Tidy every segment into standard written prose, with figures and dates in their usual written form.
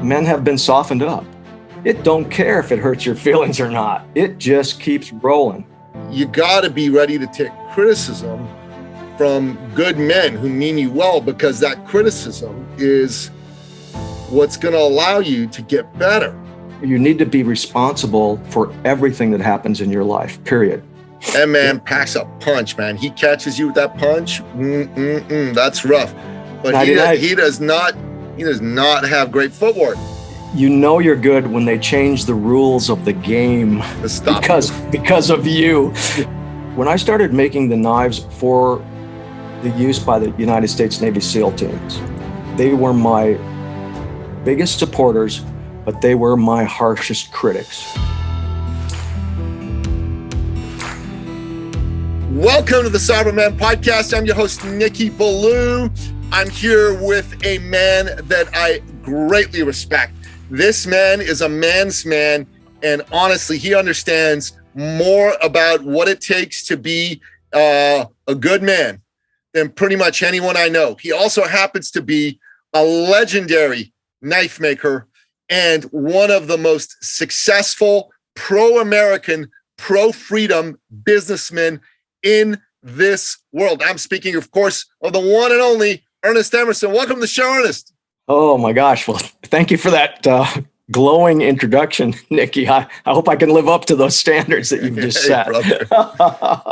men have been softened up. It don't care if it hurts your feelings or not. It just keeps rolling. You got to be ready to take criticism from good men who mean you well, because that criticism is what's going to allow you to get better. You need to be responsible for everything that happens in your life, period. That man packs a punch, man. He catches you with that punch. That's rough. But he does not have great footwork. You know you're good when they change the rules of the game because of you. When I started making the knives for the use by the United States Navy SEAL teams, they were my biggest supporters, but they were my harshest critics. Welcome to the Cyberman Podcast. I'm your host, Nicky Ballou. I'm here with a man that I greatly respect. This man is a man's man, and honestly, he understands more about what it takes to be a good man than pretty much anyone I know. He also happens to be a legendary knife maker and one of the most successful pro-American, pro-freedom businessmen in this world. I'm speaking, of course, of the one and only Ernest Emerson. Welcome to the show, Ernest. Oh my gosh. Well, thank you for that glowing introduction, Nicky. I hope I can live up to those standards that you've just set.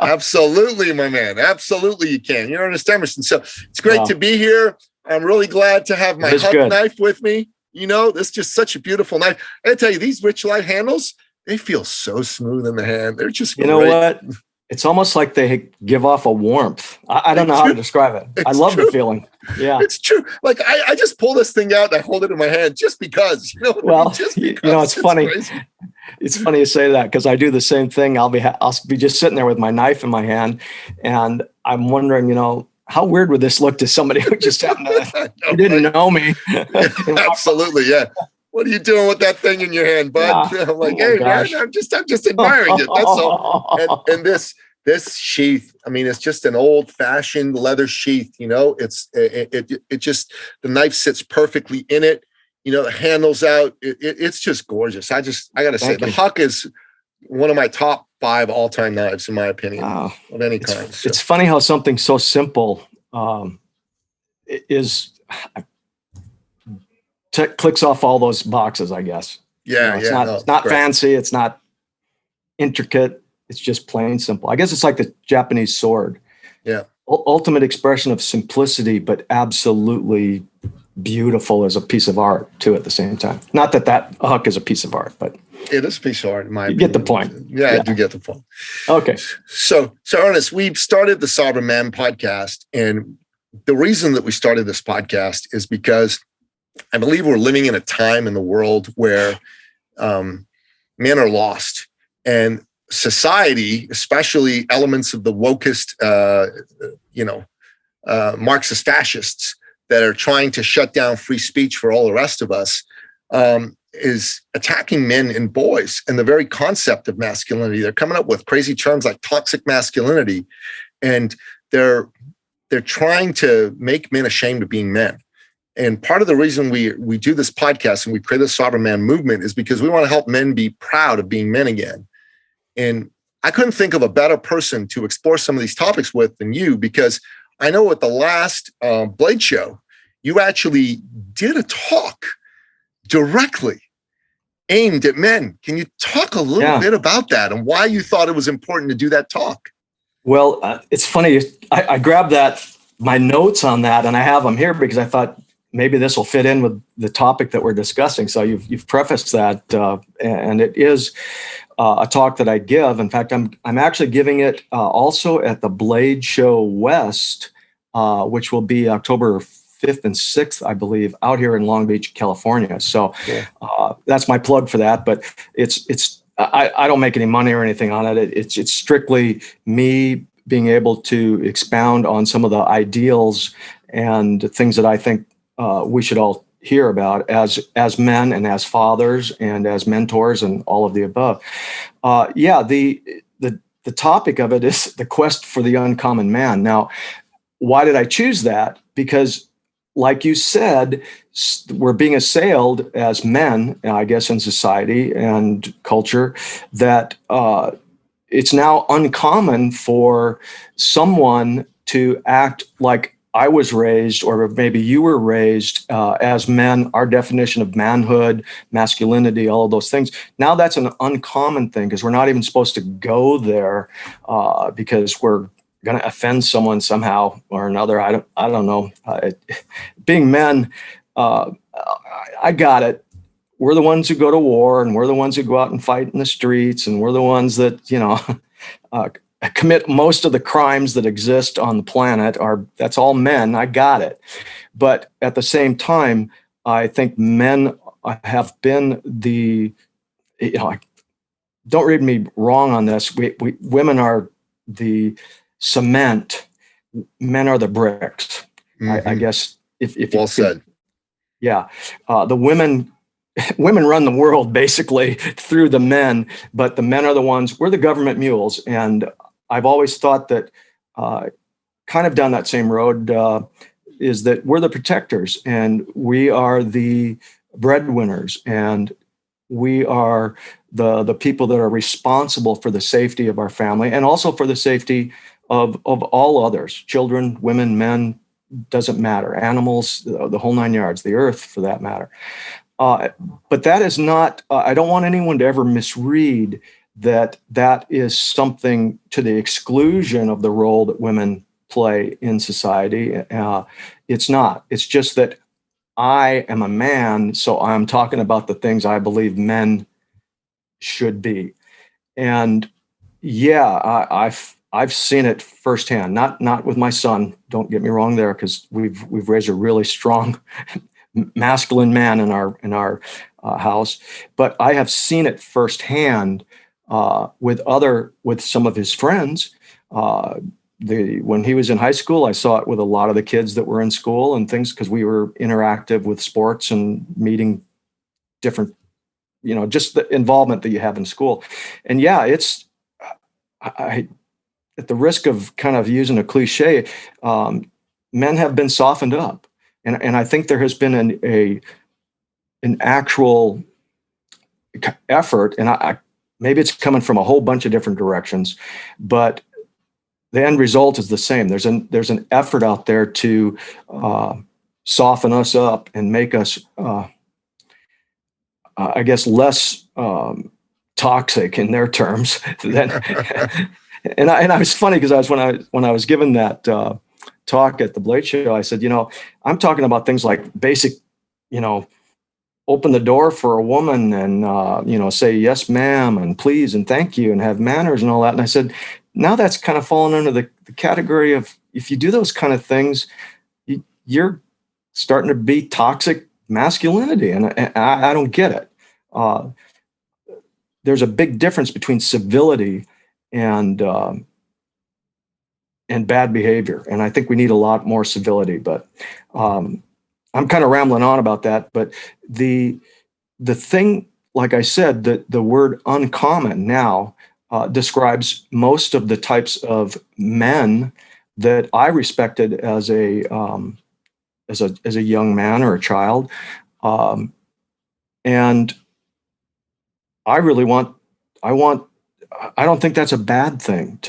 Absolutely, my man. Absolutely, you can. You're Ernest Emerson. So it's great to be here. I'm really glad to have my Huck knife with me. You know, this is just such a beautiful knife. I tell you, these Rich Light handles, they feel so smooth in the hand. They're just great. You know what? It's almost like they give off a warmth. I don't know how to describe it. I love the feeling. Yeah, it's true. Like I just pull this thing out and I hold it in my hand just because. You know what I mean? Just because. It's funny. Crazy. It's funny you say that because I do the same thing. I'll be just sitting there with my knife in my hand, and I'm wondering, how weird would this look to somebody who just happened to who didn't know me? Absolutely, yeah. What are you doing with that thing in your hand, bud? Yeah. I'm like, hey, man, I'm just admiring it. That's all. And this sheath, I mean, it's just an old-fashioned leather sheath. It just, the knife sits perfectly in it. The handle's out. It's just gorgeous. I got to say, the Huck is one of my top 5 all-time knives, in my opinion, of any kind. So. It's funny how something so simple clicks off all those boxes, I guess. Yeah, it's not fancy. It's not intricate. It's just plain simple. I guess it's like the Japanese sword. Yeah. Ultimate expression of simplicity, but absolutely beautiful as a piece of art too at the same time. Not that Huck is a piece of art, but it is a piece of art in my opinion. You get the point. Yeah, I do get the point. Okay. So Ernest, we've started the Cyberman podcast, and the reason that we started this podcast is because I believe we're living in a time in the world where men are lost, and society, especially elements of the wokest, Marxist fascists that are trying to shut down free speech for all the rest of us, is attacking men and boys and the very concept of masculinity. They're coming up with crazy terms like toxic masculinity, and they're trying to make men ashamed of being men. And part of the reason we do this podcast and we create the Cyberman movement is because we want to help men be proud of being men again. And I couldn't think of a better person to explore some of these topics with than you, because I know at the last Blade show, you actually did a talk directly aimed at men. Can you talk a little bit about that and why you thought it was important to do that talk? Well, it's funny. I grabbed my notes on that, and I have them here because I thought maybe this will fit in with the topic that we're discussing. So you've prefaced that, and it is a talk that I give. In fact, I'm actually giving it also at the Blade Show West, which will be October 5th and 6th, I believe, out here in Long Beach, California. So that's my plug for that. But I don't make any money or anything on it. It's strictly me being able to expound on some of the ideals and things that I think we should all hear about as men and as fathers and as mentors and all of the above. The topic of it is the quest for the uncommon man. Now, why did I choose that? Because like you said, we're being assailed as men, I guess, in society and culture, that it's now uncommon for someone to act like I was raised, or maybe you were raised as men. Our definition of manhood, masculinity, all of those things. Now that's an uncommon thing because we're not even supposed to go there because we're going to offend someone somehow or another. I don't know. Being men, I got it. We're the ones who go to war, and we're the ones who go out and fight in the streets, and we're the ones that, uh, commit most of the crimes that exist on the planet. That's all men. I got it. But at the same time, I think men have been don't read me wrong on this. Women are the cement, men are the bricks. Mm-hmm. I guess if well said. Yeah, the women run the world basically through the men, but the men are the ones. We're the government mules, and I've always thought that, kind of down that same road, is that we're the protectors, and we are the breadwinners, and we are the people that are responsible for the safety of our family and also for the safety of all others, children, women, men, doesn't matter, animals, the whole nine yards, the earth for that matter. But that is not, I don't want anyone to ever misread that is something to the exclusion of the role that women play in society. It's not. It's just that I am a man, so I'm talking about the things I believe men should be. And yeah, I've seen it firsthand. Not with my son. Don't get me wrong there, because we've raised a really strong masculine man in our house. But I have seen it firsthand with some of his friends. When he was in high school, I saw it with a lot of the kids that were in school and things, because we were interactive with sports and meeting different, just the involvement that you have in school. And yeah, I at the risk of kind of using a cliche, men have been softened up. And I think there has been an actual effort, and maybe it's coming from a whole bunch of different directions, but the end result is the same. There's an effort out there to soften us up and make us, I guess, less toxic in their terms. And I was funny because when I was given that talk at the Blade Show, I said, I'm talking about things like basic, open the door for a woman and, say, yes, ma'am, and please, and thank you, and have manners and all that. And I said, now that's kind of fallen under the category of, if you do those kind of things, you're starting to be toxic masculinity. And I don't get it. There's a big difference between civility and bad behavior. And I think we need a lot more civility, but I'm kind of rambling on about that. But the thing, like I said, the word uncommon now describes most of the types of men that I respected as a young man or a child. And I really I don't think that's a bad thing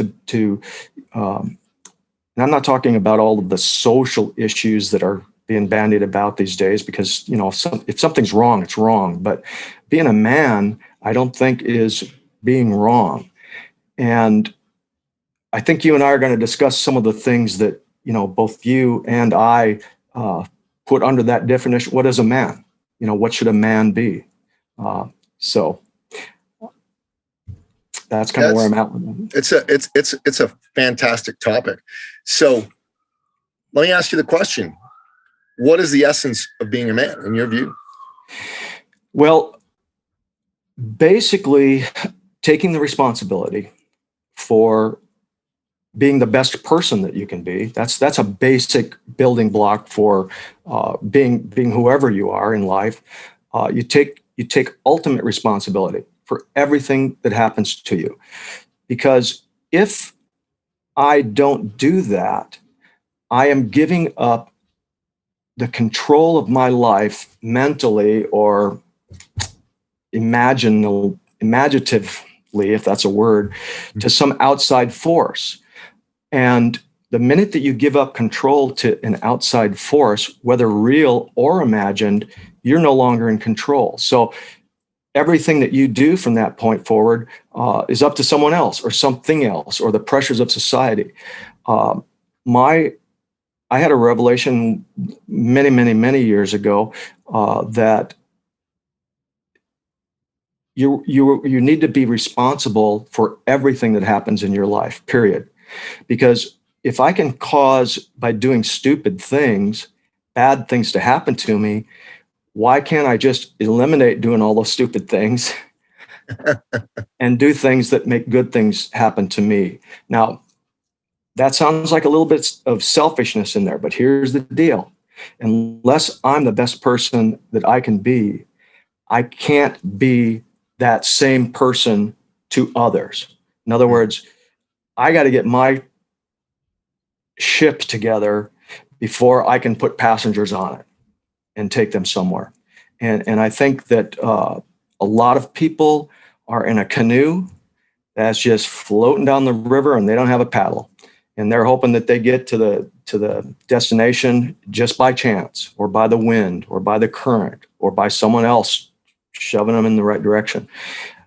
and I'm not talking about all of the social issues that are being bandied about these days, because, if something's wrong, it's wrong. But being a man, I don't think is being wrong. And I think you and I are going to discuss some of the things that, both you and I put under that definition. What is a man? What should a man be? So that's kind of where I'm at with it. It's a fantastic topic. So let me ask you the question: what is the essence of being a man in your view? Well, basically taking the responsibility for being the best person that you can be. That's a basic building block for being whoever you are in life. You take ultimate responsibility for everything that happens to you. Because if I don't do that, I am giving up the control of my life mentally or imaginatively, if that's a word, to some outside force. And the minute that you give up control to an outside force, whether real or imagined, you're no longer in control. So everything that you do from that point forward is up to someone else or something else or the pressures of society. I had a revelation many, many, many years ago that you need to be responsible for everything that happens in your life, period. Because if I can cause, by doing stupid things, bad things to happen to me, why can't I just eliminate doing all those stupid things and do things that make good things happen to me? Now, that sounds like a little bit of selfishness in there, but here's the deal. Unless I'm the best person that I can be, I can't be that same person to others. In other words, I got to get my ship together before I can put passengers on it and take them somewhere. And I think that a lot of people are in a canoe that's just floating down the river and they don't have a paddle. And they're hoping that they get to the destination just by chance or by the wind or by the current or by someone else shoving them in the right direction.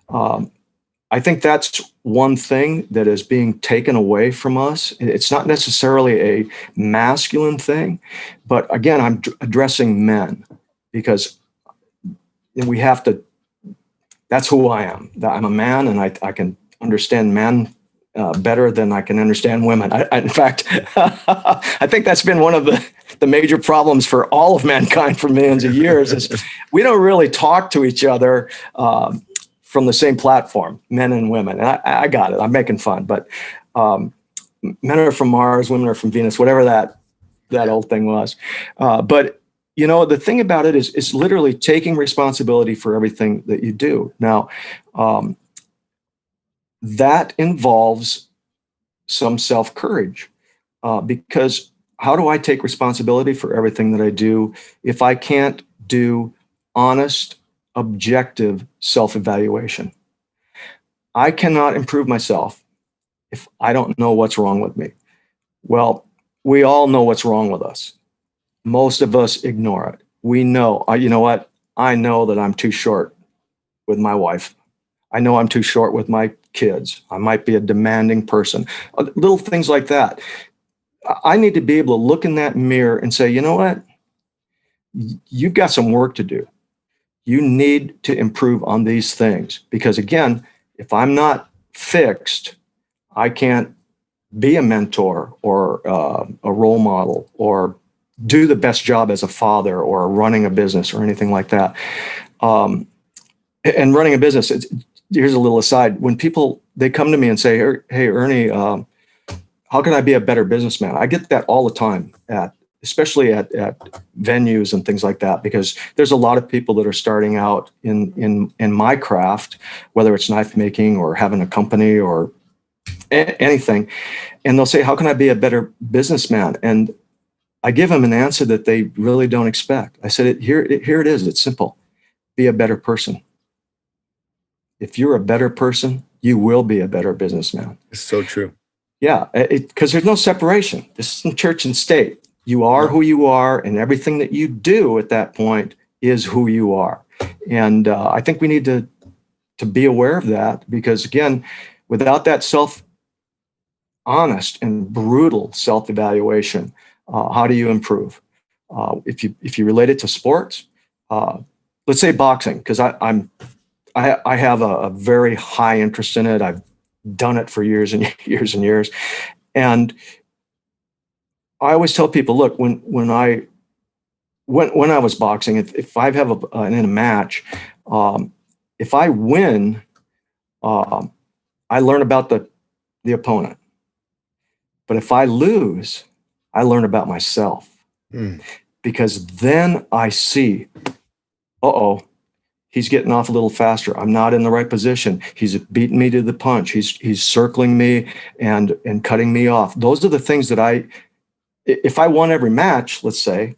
I think that's one thing that is being taken away from us. It's not necessarily a masculine thing, but again, I'm addressing men because we have to, that's who I am. I'm a man and I can understand men better than I can understand women. In fact, I think that's been one of the major problems for all of mankind for millions of years is we don't really talk to each other from the same platform, men and women. And I got it. I'm making fun, but men are from Mars, women are from Venus, whatever that old thing was. But you know, the thing about it is literally taking responsibility for everything that you do. Now, that involves some self-courage because how do I take responsibility for everything that I do if I can't do honest, objective self-evaluation? I cannot improve myself if I don't know what's wrong with me. Well, we all know what's wrong with us. Most of us ignore it. We know, you know what? I know that I'm too short with my wife. I know I'm too short with my kids. I might be a demanding person. Little things like that. I need to be able to look in that mirror and say, you know what? You've got some work to do. You need to improve on these things. Because again, if I'm not fixed, I can't be a mentor or a role model or do the best job as a father or running a business or anything like that. And running a business, here's a little aside. When people, they come to me and say, hey, Ernie, how can I be a better businessman? I get that all the time, especially at venues and things like that, because there's a lot of people that are starting out in my craft, whether it's knife making or having a company or anything. And they'll say, how can I be a better businessman? And I give them an answer that they really don't expect. I said, here it is. It's simple. Be a better person. If you're a better person, you will be a better businessman. It's so true. Yeah, because there's no separation. This isn't church and state. You are who you are, and everything that you do at that point is who you are. And I think we need to be aware of that because, again, without that honest and brutal self-evaluation, how do you improve? If you relate it to sports, let's say boxing, because I have a very high interest in it. I've done it for years and years and years. And I always tell people, look, when I was boxing, if I have in a match, if I win, I learn about the opponent. But if I lose, I learn about myself. Because then I see, he's getting off a little faster. I'm not in the right position. He's beating me to the punch. He's circling me and cutting me off. Those are the things that if I won every match, let's say,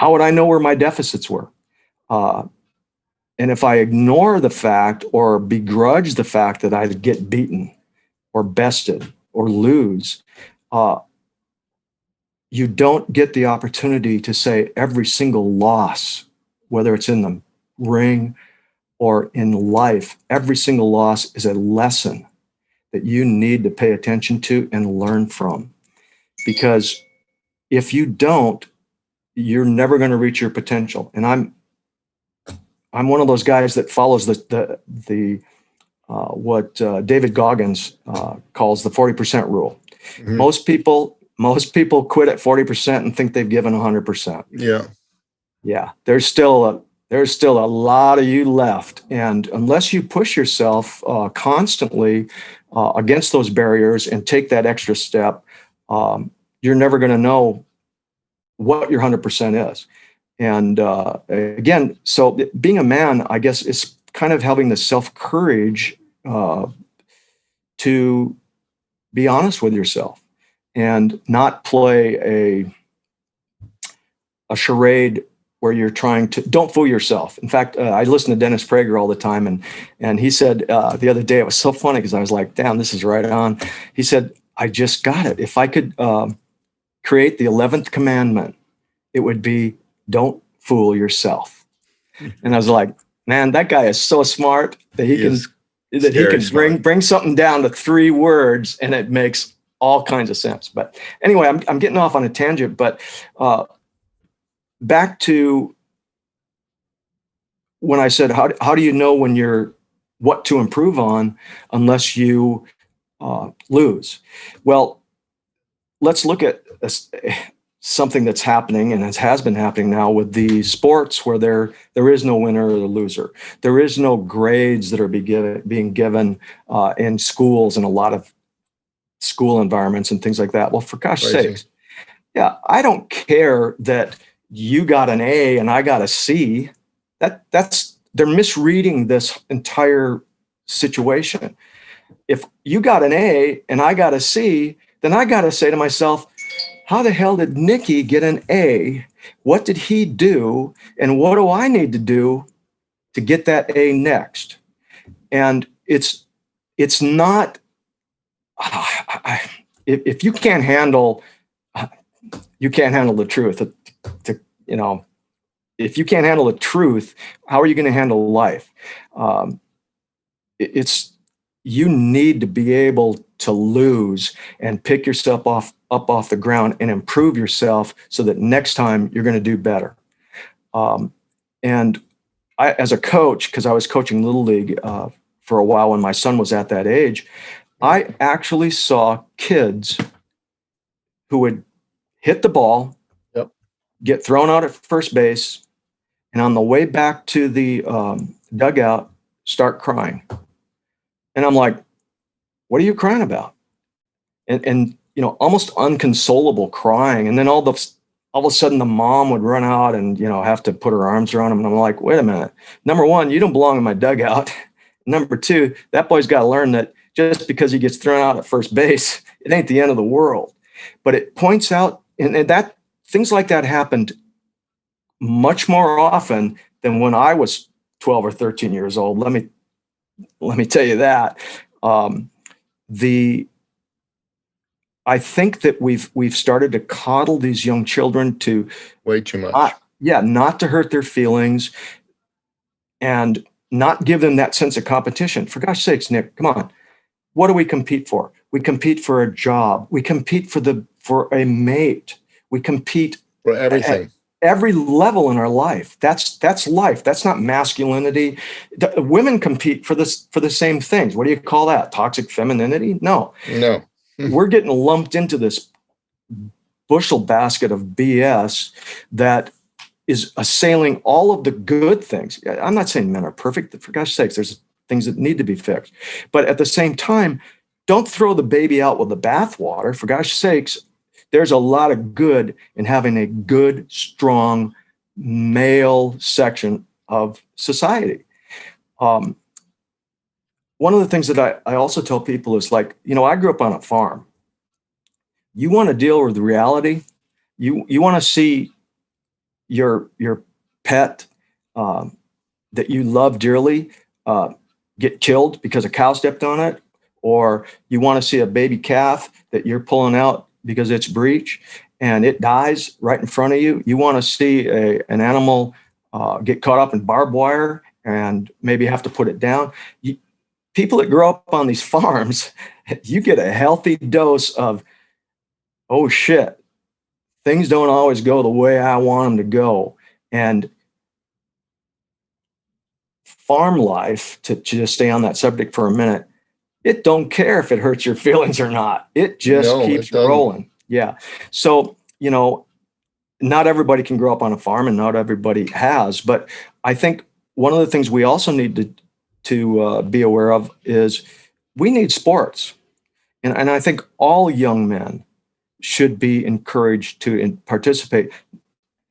how would I know where my deficits were? And if I ignore the fact or begrudge the fact that I'd get beaten or bested or lose, you don't get the opportunity to say every single loss, whether it's in the ring or in life, every single loss is a lesson that you need to pay attention to and learn from. Because if you don't, you're never going to reach your potential. And I'm one of those guys that follows what David Goggins calls the 40% rule. Mhm. Most people quit at 40% and think they've given 100%. Yeah. There's still a lot of you left, and unless you push yourself constantly against those barriers and take that extra step, you're never going to know what your 100% is. And again, so being a man, I guess, is kind of having the self-courage to be honest with yourself and not play a charade where you're trying to, don't fool yourself. In fact, I listen to Dennis Prager all the time, and he said the other day, it was so funny because I was like, damn, this is right on. He said, I just got it. If I could create the 11th commandment, it would be, don't fool yourself. And I was like, man, that guy is so smart that he can bring something down to 3 words, and it makes all kinds of sense. But anyway, I'm getting off on a tangent, but back to when I said, how do you know when you're what to improve on unless you lose? Well, let's look at something that's happening, and it has been happening now with the sports where there is no winner or loser. There is no grades that are being given in schools and a lot of school environments and things like that. Well, for gosh sakes, yeah, I don't care that you got an A and I got a C. They're misreading this entire situation. If you got an A and I got a C, then I got to say to myself, how the hell did Nikki get an A? What did he do? And what do I need to do to get that A next? And it's not, if you can't handle the truth, if you can't handle the truth, how are you going to handle life? You need to be able to lose and pick yourself up off the ground and improve yourself so that next time you're going to do better. And I, as a coach, because I was coaching Little League for a while when my son was at that age, I actually saw kids who would hit the ball, get thrown out at first base, and on the way back to the dugout, start crying. And I'm like, what are you crying about? And almost unconsolable crying. And then all of a sudden the mom would run out and, have to put her arms around him. And I'm like, wait a minute. Number one, you don't belong in my dugout. Number two, that boy's got to learn that just because he gets thrown out at first base, it ain't the end of the world. But it points out, and that things like that happened much more often than when I was 12 or 13 years old. Let me tell you that. I think that we've started to coddle these young children to way too much. Not to hurt their feelings and not give them that sense of competition. For gosh sakes, Nick, come on. What do we compete for? We compete for a job. We compete for a mate. We compete for everything. Every level in our life. That's life. That's not masculinity. Women compete for the same things. What do you call that? Toxic femininity? No. We're getting lumped into this bushel basket of BS that is assailing all of the good things. I'm not saying men are perfect. For gosh sakes, there's things that need to be fixed. But at the same time, don't throw the baby out with the bathwater. For gosh sakes, there's a lot of good in having a good, strong male section of society. One of the things that I also tell people is like, I grew up on a farm. You want to deal with reality. You want to see your pet that you love dearly get killed because a cow stepped on it, or you want to see a baby calf that you're pulling out because it's breech and it dies right in front of you. You want to see an animal get caught up in barbed wire and maybe have to put it down. People that grow up on these farms, you get a healthy dose of, oh shit, things don't always go the way I want them to go. And farm life, to just stay on that subject for a minute, it don't care if it hurts your feelings or not. It just keeps rolling. Yeah. So, not everybody can grow up on a farm, and not everybody has. But I think one of the things we also need to be aware of is we need sports. And I think all young men should be encouraged to participate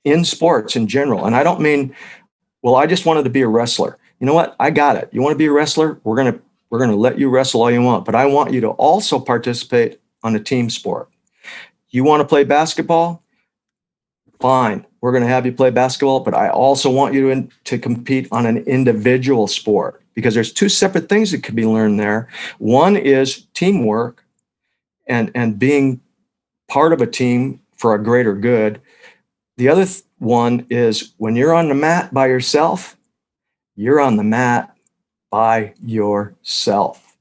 in sports in general. And I don't mean, well, I just wanted to be a wrestler. You know what? I got it. You want to be a wrestler? We're going to let you wrestle all you want, but I want you to also participate on a team sport. You want to play basketball? Fine. We're going to have you play basketball, but I also want you to compete on an individual sport, because there's two separate things that can be learned there. One is teamwork and being part of a team for a greater good. The other one is when you're on the mat by yourself, you're on the mat by yourself.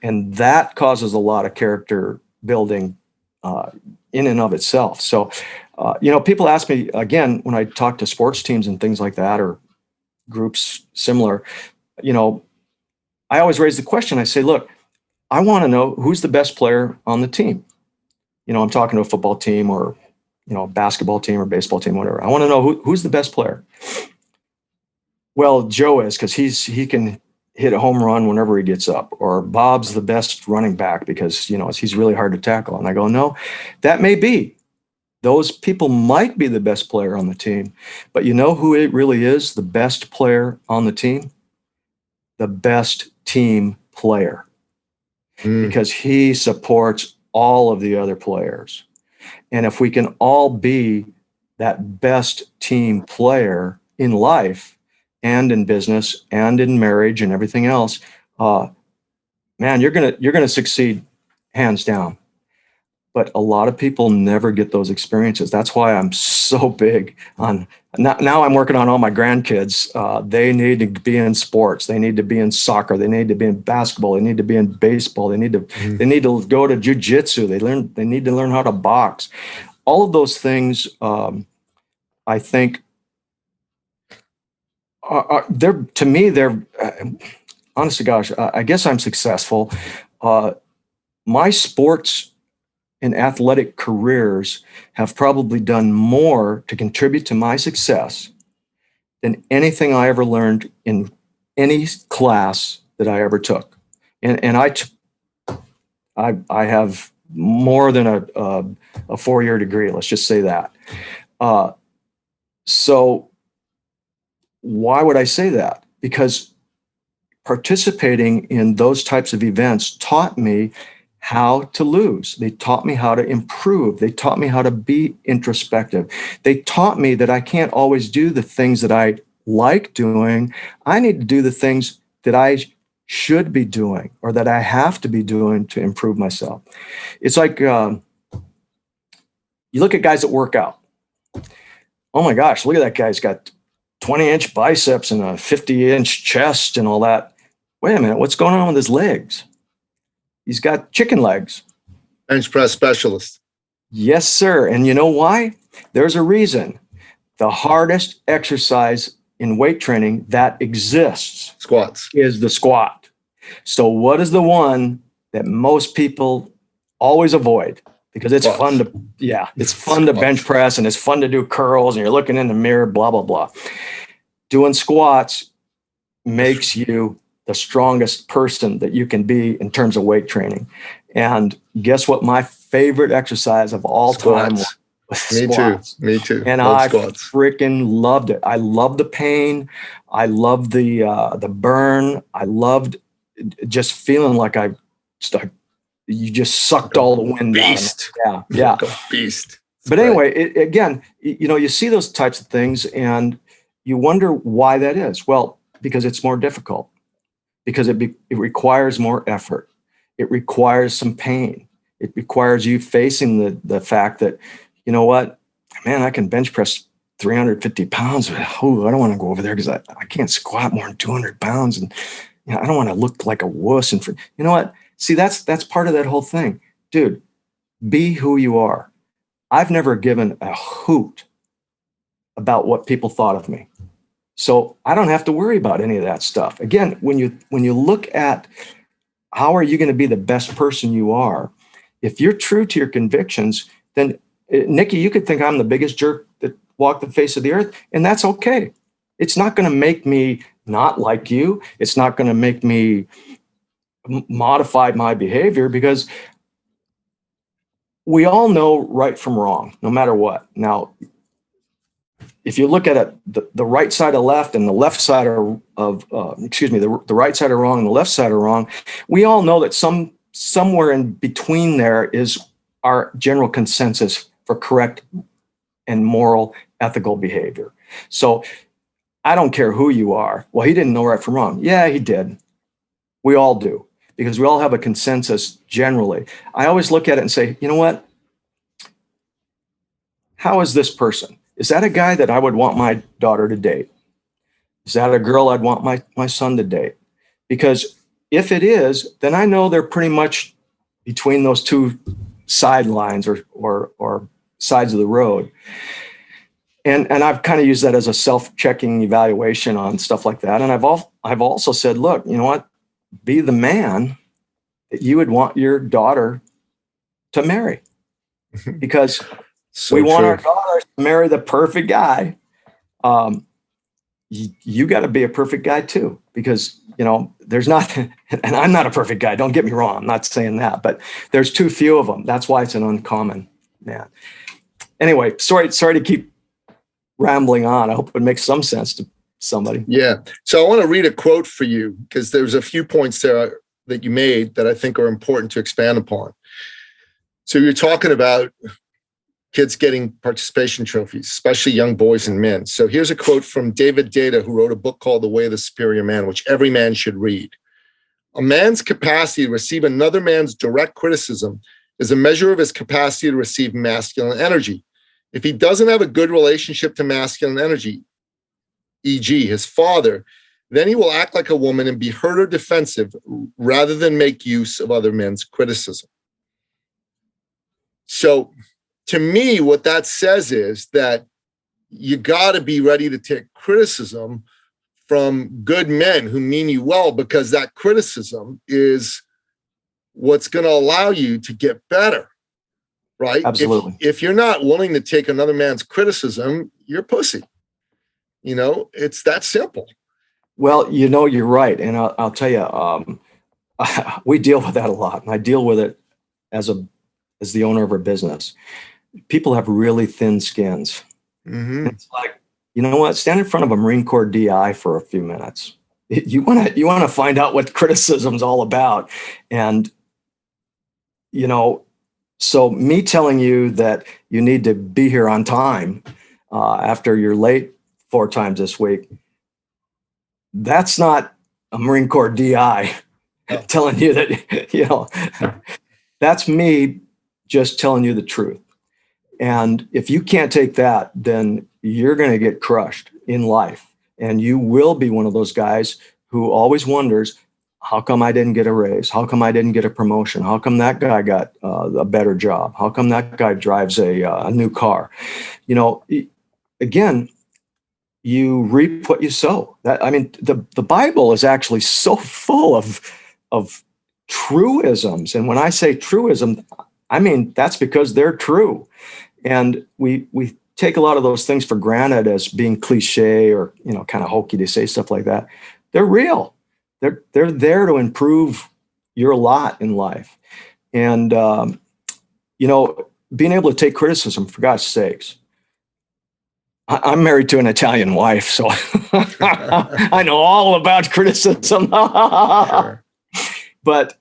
And that causes a lot of character building in and of itself. So, people ask me, again, when I talk to sports teams and things like that, or groups similar, I always raise the question. I say, look, I want to know who's the best player on the team. I'm talking to a football team, or, a basketball team or baseball team, whatever. I want to know who's the best player. Well, Joe is, because he can hit a home run whenever he gets up, or Bob's the best running back because, he's really hard to tackle. And I go, no, that may be. Those people might be the best player on the team, but you know who it really is, the best player on the team? The best team player, because he supports all of the other players. And if we can all be that best team player in life and in business and in marriage and everything else, man, you're gonna succeed hands down. But a lot of people never get those experiences. That's why I'm so big on, now I'm working on all my grandkids. They need to be in sports. They need to be in soccer. They need to be in basketball. They need to be in baseball. They need to go to jiu-jitsu. They need to learn how to box. All of those things, I think, they're honest to gosh, I guess I'm successful. My sports and athletic careers have probably done more to contribute to my success than anything I ever learned in any class that I ever took. And I have more than a 4-year degree. Let's just say that. So why would I say that? Because participating in those types of events taught me how to lose. They taught me how to improve. They taught me how to be introspective. They taught me that I can't always do the things that I like doing. I need to do the things that I should be doing, or that I have to be doing to improve myself. It's like you look at guys that work out. Oh my gosh, look at that guy. He's got 20-inch biceps and a 50-inch chest and all that. Wait a minute, what's going on with his legs? He's got chicken legs. Bench press specialist. Yes, sir. And you know why? There's a reason. The hardest exercise in weight training that exists, squats, is the squat. So what is the one that most people always avoid? Because it's fun to bench press, and it's fun to do curls, and you're looking in the mirror, blah, blah, blah. Doing squats makes you the strongest person that you can be in terms of weight training. And guess what? My favorite exercise of all time was squats. Me too. And I freaking loved it. I loved the pain. I loved the burn. I loved just feeling like you just sucked all the wind out of me. Yeah. Like a beast. But anyway, again, you see those types of things and you wonder why that is. Well, because it's more difficult, because it requires more effort. It requires some pain. It requires you facing the fact that, you know what, man, I can bench press 350 pounds. Oh, I don't want to go over there because I can't squat more than 200 pounds. And I don't want to look like a wuss. And you know what? See, that's part of that whole thing. Dude, be who you are. I've never given a hoot about what people thought of me. So I don't have to worry about any of that stuff. Again, when you look at how are you going to be the best person you are, if you're true to your convictions, then Nikki, you could think I'm the biggest jerk that walked the face of the earth, and that's okay. It's not going to make me not like you. It's not going to make me modify my behavior, because we all know right from wrong, no matter what. Now, if you look at it, the right side of left and the left side the right side are wrong and the left side are wrong. We all know that somewhere in between there is our general consensus for correct and moral, ethical behavior. So I don't care who you are. Well, he didn't know right from wrong. Yeah, he did. We all do, because we all have a consensus generally. I always look at it and say, you know what? How is this person? Is that a guy that I would want my daughter to date? Is that a girl I'd want my son to date? Because if it is, then I know they're pretty much between those two sidelines or sides of the road. And I've kind of used that as a self-checking evaluation on stuff like that. And I've also said, look, you know what? Be the man that you would want your daughter to marry, because we want our daughters to marry the perfect guy. You got to be a perfect guy too, because there's not, and I'm not a perfect guy. Don't get me wrong. I'm not saying that, but there's too few of them. That's why it's an uncommon man. Anyway, sorry to keep rambling on. I hope it makes some sense to somebody. Yeah. So I want to read a quote for you, because there's a few points there that you made that I think are important to expand upon. So you're talking about kids getting participation trophies, especially young boys and men. So here's a quote from David Data, who wrote a book called The Way of the Superior Man, which every man should read. A man's capacity to receive another man's direct criticism is a measure of his capacity to receive masculine energy. If he doesn't have a good relationship to masculine energy, e.g. his father, then he will act like a woman and be hurt or defensive rather than make use of other men's criticism. So to me, what that says is that you got to be ready to take criticism from good men who mean you well, because that criticism is what's going to allow you to get better. Right? Absolutely. If you're not willing to take another man's criticism, you're a pussy. It's that simple. Well, you're right. And I'll tell you, we deal with that a lot. And I deal with it as the owner of our business. People have really thin skins. Mm-hmm. It's like, you know what? Stand in front of a Marine Corps DI for a few minutes. You want to find out what criticism's all about. And, so me telling you that you need to be here on time after you're late 4 times this week, that's not a Marine Corps DI telling you that, that's me just telling you the truth. And if you can't take that, then you're going to get crushed in life. And you will be one of those guys who always wonders, how come I didn't get a raise? How come I didn't get a promotion? How come that guy got a better job? How come that guy drives a new car? Again, you reap what you sow. The Bible is actually so full of truisms. And when I say truism, I mean, that's because they're true. And we take a lot of those things for granted as being cliche or, kind of hokey to say stuff like that. They're real. They're there to improve your lot in life. And, being able to take criticism, for God's sakes. I'm married to an Italian wife, so I know all about criticism. Sure. But,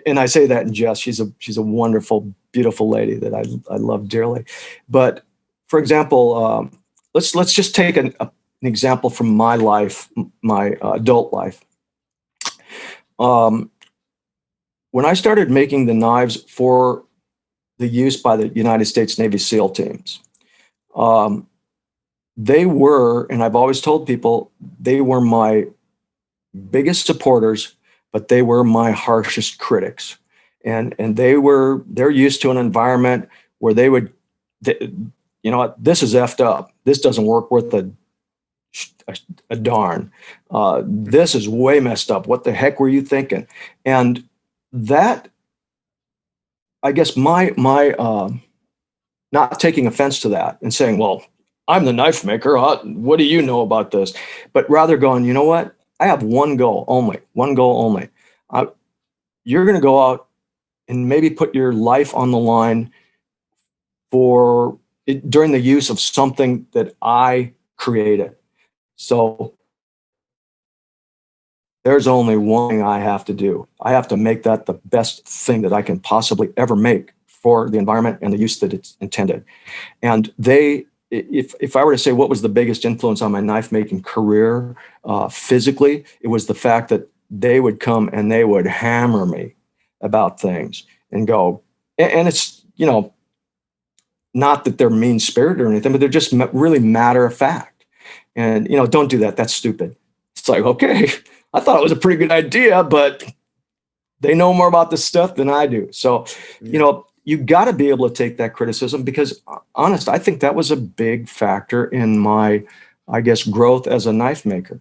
and I say that in jest, she's a wonderful, beautiful lady that I love dearly. But for example, let's just take an example from my life, my adult life. When I started making the knives for the use by the United States Navy SEAL teams, they were, and I've always told people, they were my biggest supporters, but they were my harshest critics. And they're used to an environment where they would, you know what, this is effed up. This doesn't work worth a darn. This is way messed up. What the heck were you thinking? And that, I guess my not taking offense to that and saying, well, I'm the knife maker. What do you know about this? But rather going, you know what? I have one goal only. You're going to go out and maybe put your life on the line for it, during the use of something that I created. So there's only one thing I have to do. I have to make that the best thing that I can possibly ever make for the environment and the use that it's intended. And if I were to say what was the biggest influence on my knife making career physically, it was the fact that they would come and they would hammer me about things and go, and it's, you know, not that they're mean spirited or anything, but they're just really matter of fact. And, you know, don't do that. That's stupid. It's like, okay, I thought it was a pretty good idea, but they know more about this stuff than I do. So, you know, you got to be able to take that criticism because, honest, I think that was a big factor in my, I guess, growth as a knife maker.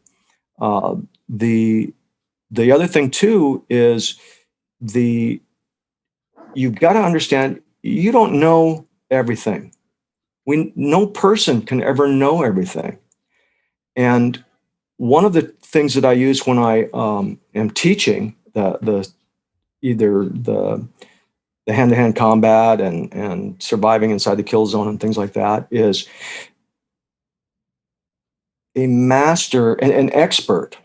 The other thing too is you've got to understand you don't know everything. No person can ever know everything. And one of the things that I use when I am teaching either the hand-to-hand combat and surviving inside the kill zone and things like that is a master, an expert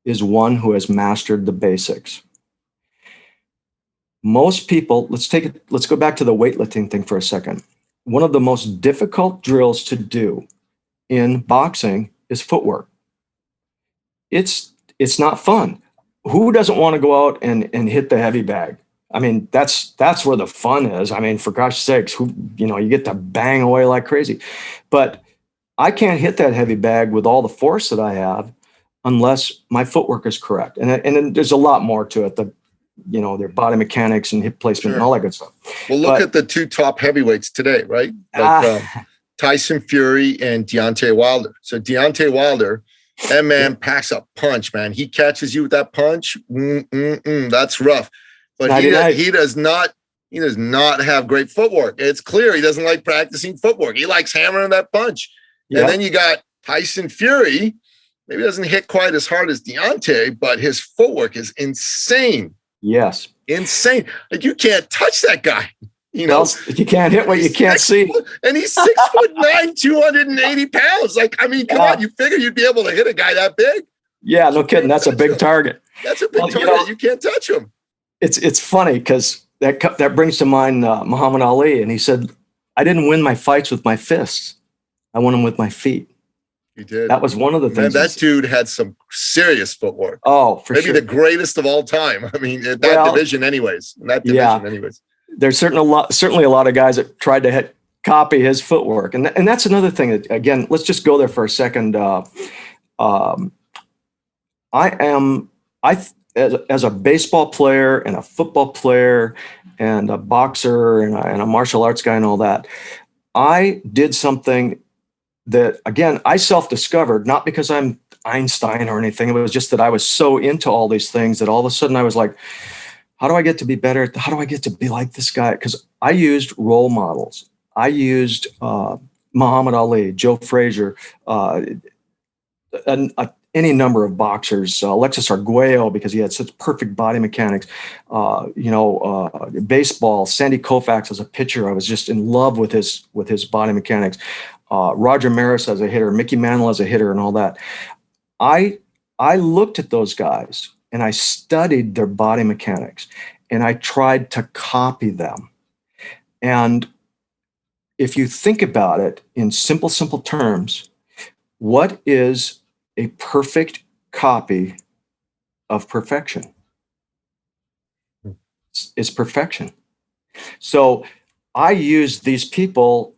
is one who has mastered the basics. Most people, let's go back to the weightlifting thing for a second. One of the most difficult drills to do in boxing is footwork. It's not fun. Who doesn't want to go out and hit the heavy bag? I mean, that's where the fun is. I mean, for gosh sakes, you get to bang away like crazy. But I can't hit that heavy bag with all the force that I have unless my footwork is correct. And then there's a lot more to it. Their body mechanics and hip placement and all that good stuff. Well, look at the two top heavyweights today, right? Like Tyson Fury and Deontay Wilder. So Deontay Wilder, that man packs a punch, man. He catches you with that punch. That's rough. But he does not have great footwork. It's clear he doesn't like practicing footwork. He likes hammering that punch. Yeah. And then you got Tyson Fury. Maybe doesn't hit quite as hard as Deontay, but his footwork is insane. Yes. Insane. Like you can't touch that guy. Well, you can't hit what you can't see. And he's 6'9", 280 pounds. Like, I mean, come on, you figure you'd be able to hit a guy that big? Yeah, no kidding. That's a big target. That's a big target. You can't touch him. It's funny because that brings to mind Muhammad Ali, and he said, "I didn't win my fights with my fists. I won them with my feet." He did. That was one of the things. Man, that dude had some serious footwork. Oh, for sure. Maybe the greatest of all time. I mean, in that division, anyways. There's certainly a lot of guys that tried to copy his footwork, and that's another thing. That, again, let's just go there for a second. As a baseball player and a football player and a boxer and a martial arts guy and all that, I did something that, again, I self-discovered, not because I'm Einstein or anything. It was just that I was so into all these things that all of a sudden I was like, how do I get to be better? How do I get to be like this guy? Because I used role models. I used Muhammad Ali, Joe Frazier, any number of boxers, Alexis Arguello, because he had such perfect body mechanics. Baseball, Sandy Koufax as a pitcher, I was just in love with his body mechanics. Roger Maris as a hitter, Mickey Mantle as a hitter, and all that. I looked at those guys and I studied their body mechanics and I tried to copy them. And if you think about it in simple terms, what is a perfect copy of perfection? It's perfection. So I use these people.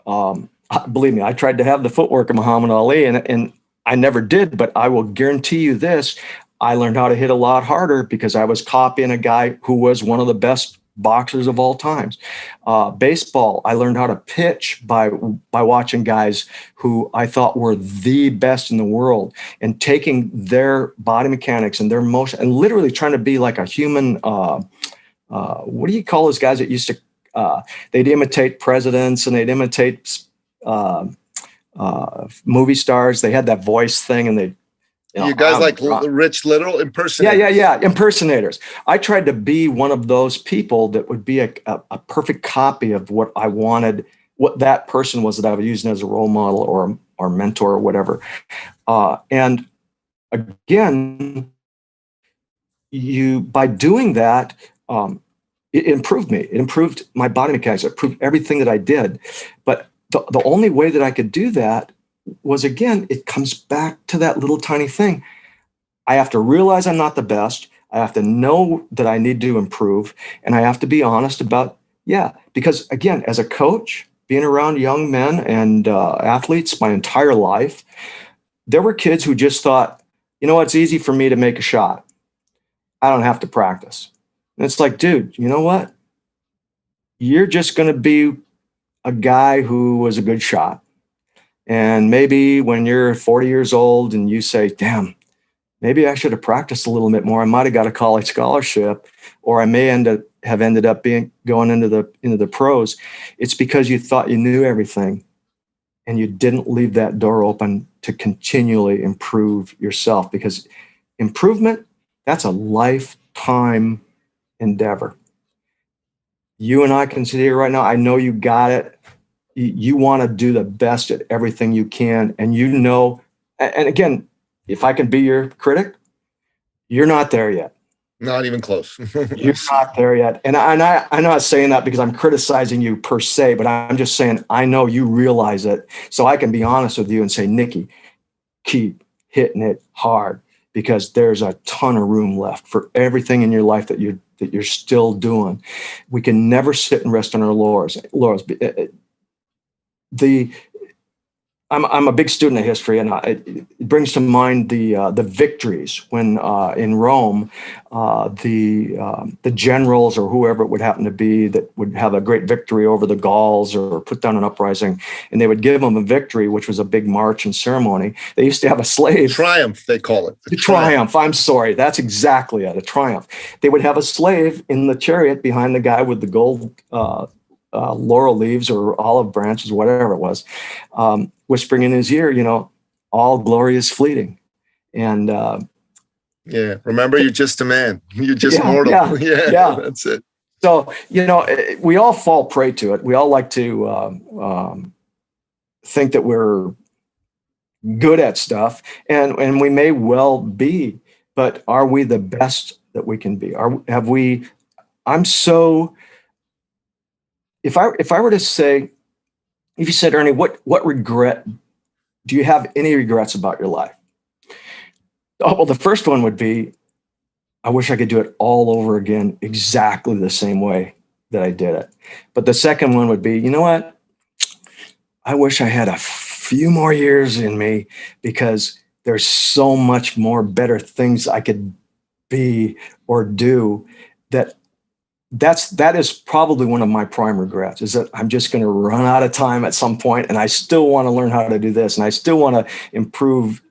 Believe me, I tried to have the footwork of Muhammad Ali, and I never did. But I will guarantee you this: I learned how to hit a lot harder because I was copying a guy who was one of the best boxers of all times. Baseball, I learned how to pitch by watching guys who I thought were the best in the world and taking their body mechanics and their motion and literally trying to be like a human. What do you call those guys that used to? They'd imitate presidents and they'd imitate movie stars. They had that voice thing, and they. You guys like Rich Little impersonators? Yeah. Impersonators. I tried to be one of those people that would be a perfect copy of what I wanted, what that person was that I was using as a role model or mentor or whatever. And again, by doing that, it improved me. It improved my body mechanics. It improved everything that I did. But the only way that I could do that was, again, it comes back to that little tiny thing. I have to realize I'm not the best. I have to know that I need to improve. And I have to be honest about, because again, as a coach, being around young men and athletes my entire life, there were kids who just thought, it's easy for me to make a shot. I don't have to practice. And it's like, dude, you know what? You're just going to be a guy who was a good shot. And maybe when you're 40 years old and you say, damn, maybe I should have practiced a little bit more. I might have got a college scholarship, or I may have ended up going into the pros. It's because you thought you knew everything and you didn't leave that door open to continually improve yourself, because improvement, that's a lifetime endeavor. You and I can sit here right now. I know you got it. You want to do the best at everything you can. And and again, if I can be your critic, you're not there yet. Not even close. You're not there yet. And I'm not saying that because I'm criticizing you per se, but I'm just saying, I know you realize it. So I can be honest with you and say, Nikki, keep hitting it hard, because there's a ton of room left for everything in your life that you're still doing. We can never sit and rest on our laurels. I'm a big student of history, and it brings to mind the victories when in Rome, the generals or whoever it would happen to be that would have a great victory over the Gauls or put down an uprising, and they would give them a victory, which was a big march and ceremony. They used to have a slave. Triumph, they call it. The triumph. I'm sorry. That's exactly it. A triumph. They would have a slave in the chariot behind the guy with the gold laurel leaves or olive branches, whatever it was, whispering in his ear, all glory is fleeting. And remember, you're just a man. You're just mortal. Yeah, that's it. So, we all fall prey to it. We all like to think that we're good at stuff, and we may well be, but are we the best that we can be? If I were to say, if you said, Ernie, what regret, do you have any regrets about your life? Oh, well, the first one would be, I wish I could do it all over again, exactly the same way that I did it. But the second one would be, you know what? I wish I had a few more years in me, because there's so much more better things I could be or do. That is probably one of my prime regrets, is that I'm just going to run out of time at some point, and I still want to learn how to do this, and I still want to improve,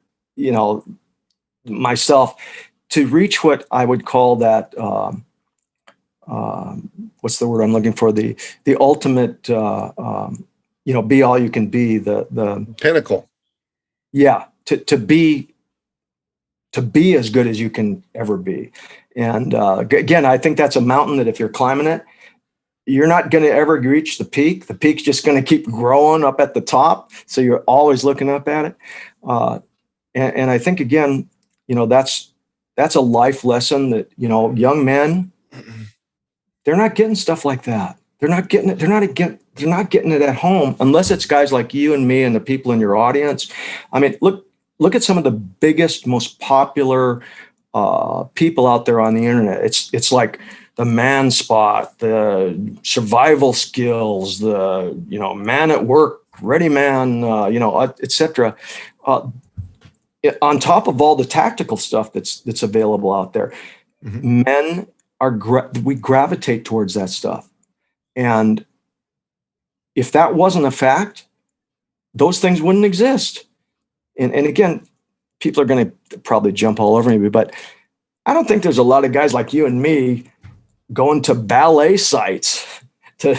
myself to reach what I would call that. What's the word I'm looking for? The ultimate, be all you can be. The pinnacle. Yeah, to be as good as you can ever be. And again, I think that's a mountain that if you're climbing it, you're not going to ever reach the peak. The peak's just going to keep growing up at the top. So you're always looking up at it. And I think, again, that's a life lesson that, young men, they're not getting stuff like that. They're not getting it. They're not they're not getting it at home unless it's guys like you and me and the people in your audience. I mean, look at some of the biggest, most popular people out there on the internet. It's like the man spot, the survival skills, the man at work, ready man, etc. On top of all the tactical stuff that's available out there, men we gravitate towards that stuff. And if that wasn't a fact, those things wouldn't exist. And again, people are going to probably jump all over me, but I don't think there's a lot of guys like you and me going to ballet sites to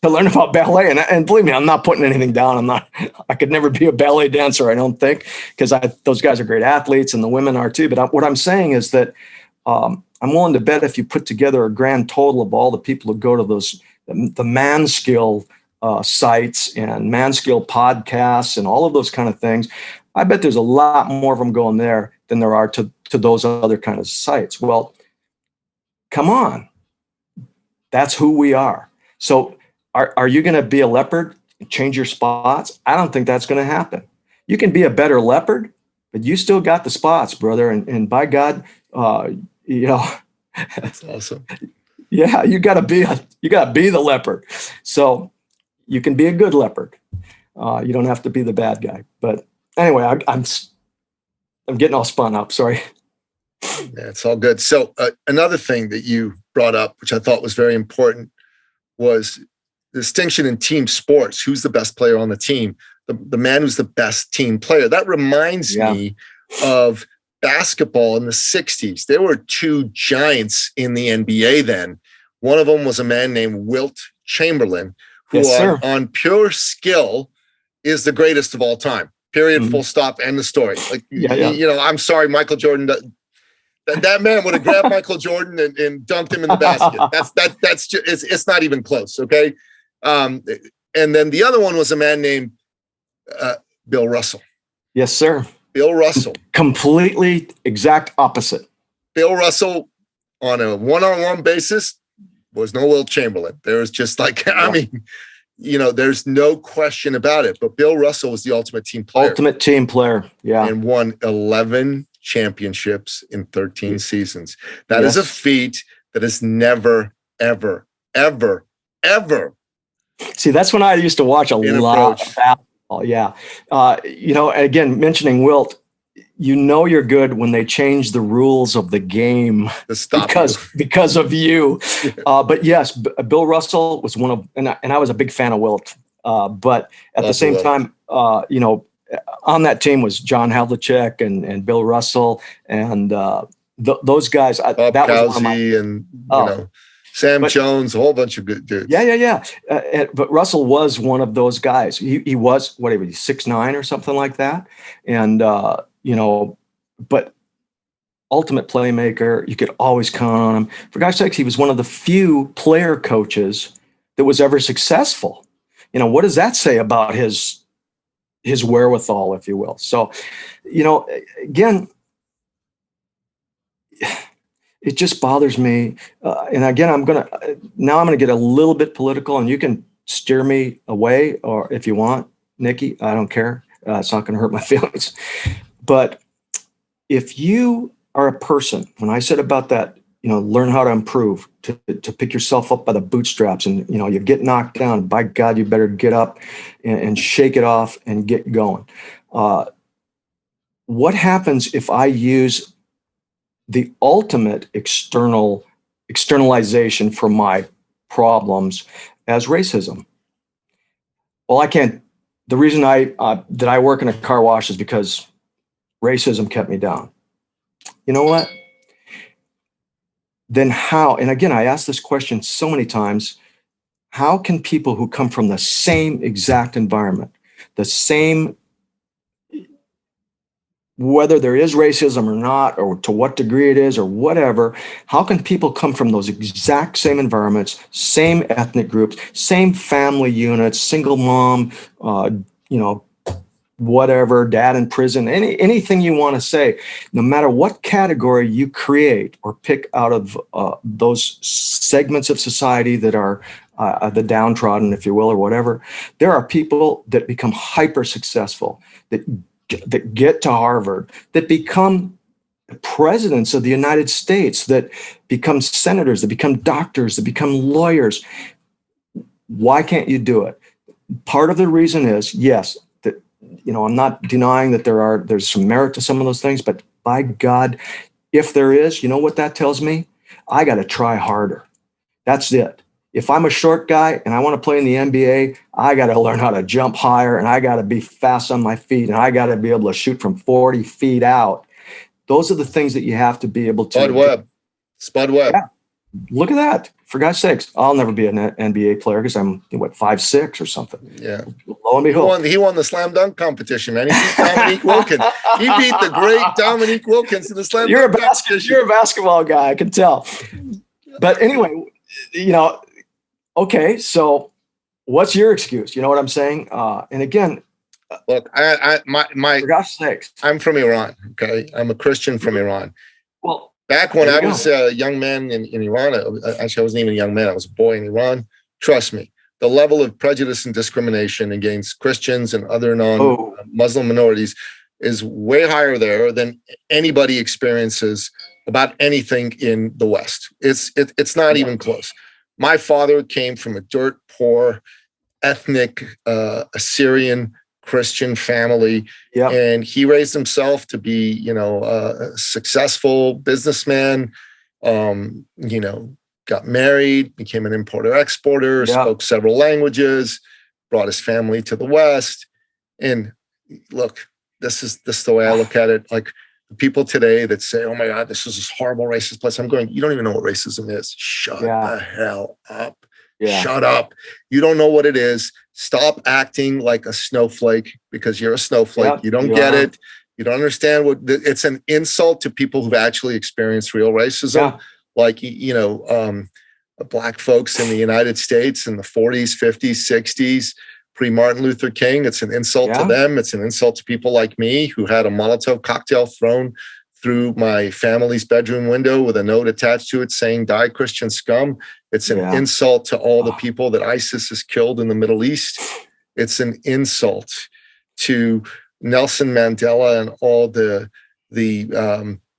learn about ballet. And believe me, I'm not putting anything down. I could never be a ballet dancer, I don't think, because those guys are great athletes and the women are too. But what I'm saying is that I'm willing to bet if you put together a grand total of all the people who go to the man skill sites and man skill podcasts and all of those kind of things, I bet there's a lot more of them going there than there are to those other kind of sites. Well, come on. That's who we are. So are you going to be a leopard and change your spots? I don't think that's going to happen. You can be a better leopard, but you still got the spots, brother. And by God, that's awesome. Yeah, you got to be the leopard. So you can be a good leopard. You don't have to be the bad guy. But anyway, I'm getting all spun up. Sorry. Yeah, it's all good. So another thing that you brought up, which I thought was very important, was the distinction in team sports. Who's the best player on the team? The man who's the best team player. That reminds me of basketball in the 60s. There were two giants in the NBA then. One of them was a man named Wilt Chamberlain, who on pure skill is the greatest of all time. Period, full stop, end the story. Like, I'm sorry, Michael Jordan. That man would have grabbed Michael Jordan and dunked him in the basket. That's just, it's not even close. Okay. And then the other one was a man named Bill Russell. Yes, sir. Bill Russell. Completely exact opposite. Bill Russell on a one-on-one basis was no Wilt Chamberlain. There was just there's no question about it. But Bill Russell was the ultimate team player. Ultimate team player. Yeah. And won 11 championships in 13 seasons. That is a feat that is never, ever, ever, ever. See, that's when I used to watch a lot of basketball. Yeah. Again, mentioning Wilt, you're good when they change the rules of the game because of you. But yes, Bill Russell was one of, and I was a big fan of Wilt. But at the same time, on that team was John Havlicek and Bill Russell and those guys. Bob Cousy and Sam Jones, a whole bunch of good dudes. Yeah. But Russell was one of those guys. He was, whatever, 6'9" or something like that. And, but ultimate playmaker, you could always count on him. For God's sakes, he was one of the few player coaches that was ever successful. What does that say about his wherewithal, if you will? So, again, it just bothers me. And again, I'm going to get a little bit political, and you can steer me away, or if you want, Nikki, I don't care. It's not going to hurt my feelings. But if you are a person, when I said about that, learn how to improve, to pick yourself up by the bootstraps, and, you get knocked down, by God, you better get up and shake it off and get going. What happens if I use the ultimate externalization for my problems as racism? Well, I can't. The reason that I work in a car wash is because racism kept me down. You know what? Then how? And again, I ask this question so many times. How can people who come from the same exact environment, the same, whether there is racism or not, or to what degree it is or whatever, how can people come from those exact same environments, same ethnic groups, same family units, single mom, whatever, dad in prison, anything you want to say, no matter what category you create or pick out of those segments of society that are the downtrodden, if you will, or whatever. There are people that become hyper successful, that get to Harvard, that become presidents of the United States, that become senators, that become doctors, that become lawyers. Why can't you do it? Part of the reason is, yes, that, I'm not denying that there's some merit to some of those things, but by God, if there is, you know what that tells me? I got to try harder. That's it. If I'm a short guy and I want to play in the NBA, I got to learn how to jump higher, and I got to be fast on my feet, and I got to be able to shoot from 40 feet out. Those are the things that you have to be able to. Spud Webb. Yeah. Look at that. For God's sakes, I'll never be an NBA player because I'm 5'6" or something. Yeah. Lo and behold. He won the slam dunk competition, man. He beat Dominique Wilkins. He beat the great Dominique Wilkins in the slam dunk competition. You're a basketball guy, I can tell. But anyway, okay, so what's your excuse? You know what I'm saying? And again, look, for God's sakes, I'm from Iran. Okay, I'm a Christian from Iran. Well, back when I was a young man in Iran, actually, I wasn't even a young man. I was a boy in Iran. Trust me, the level of prejudice and discrimination against Christians and other non-Muslim minorities is way higher there than anybody experiences about anything in the West. It's not even close. My father came from a dirt poor, ethnic Assyrian Christian family, and he raised himself to be, a successful businessman. Got married, became an importer-exporter, spoke several languages, brought his family to the West. And look, this is the way I look at it. Like, the people today that say, "Oh my God, this is this horrible racist place," I'm going, you don't even know what racism is. Shut the hell up. Yeah. Shut up. You don't know what it is. Stop acting like a snowflake, because you're a snowflake. Yep, you don't get it. You don't understand it's an insult to people who've actually experienced real racism. Yeah. Like, black folks in the United States in the 40s, 50s, 60s, pre-Martin Luther King. It's an insult to them. It's an insult to people like me who had a Molotov cocktail thrown through my family's bedroom window with a note attached to it saying, "Die, Christian scum." It's an insult to all the people that ISIS has killed in the Middle East. It's an insult to Nelson Mandela and all the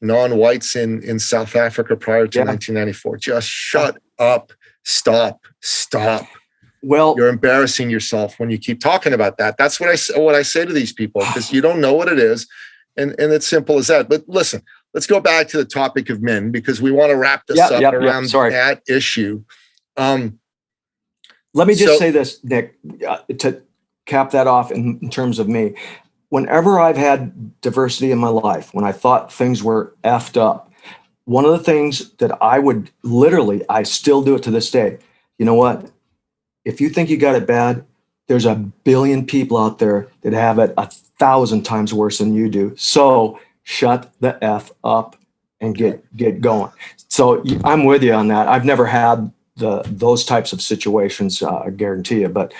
non-whites in South Africa prior to 1994. Just shut up. Stop. Well, you're embarrassing yourself when you keep talking about that. That's what I say to these people, because you don't know what it is. And it's simple as that. But listen, let's go back to the topic of men, because we want to wrap this up around that issue. Let me just say this, Nick, to cap that off in terms of me. Whenever I've had diversity in my life, when I thought things were effed up, one of the things that I still do it to this day. You know what? If you think you got it bad, there's a billion people out there that have it 1,000 times worse than you do. So shut the F up and get going. So I'm with you on that. I've never had those types of situations, I guarantee you, but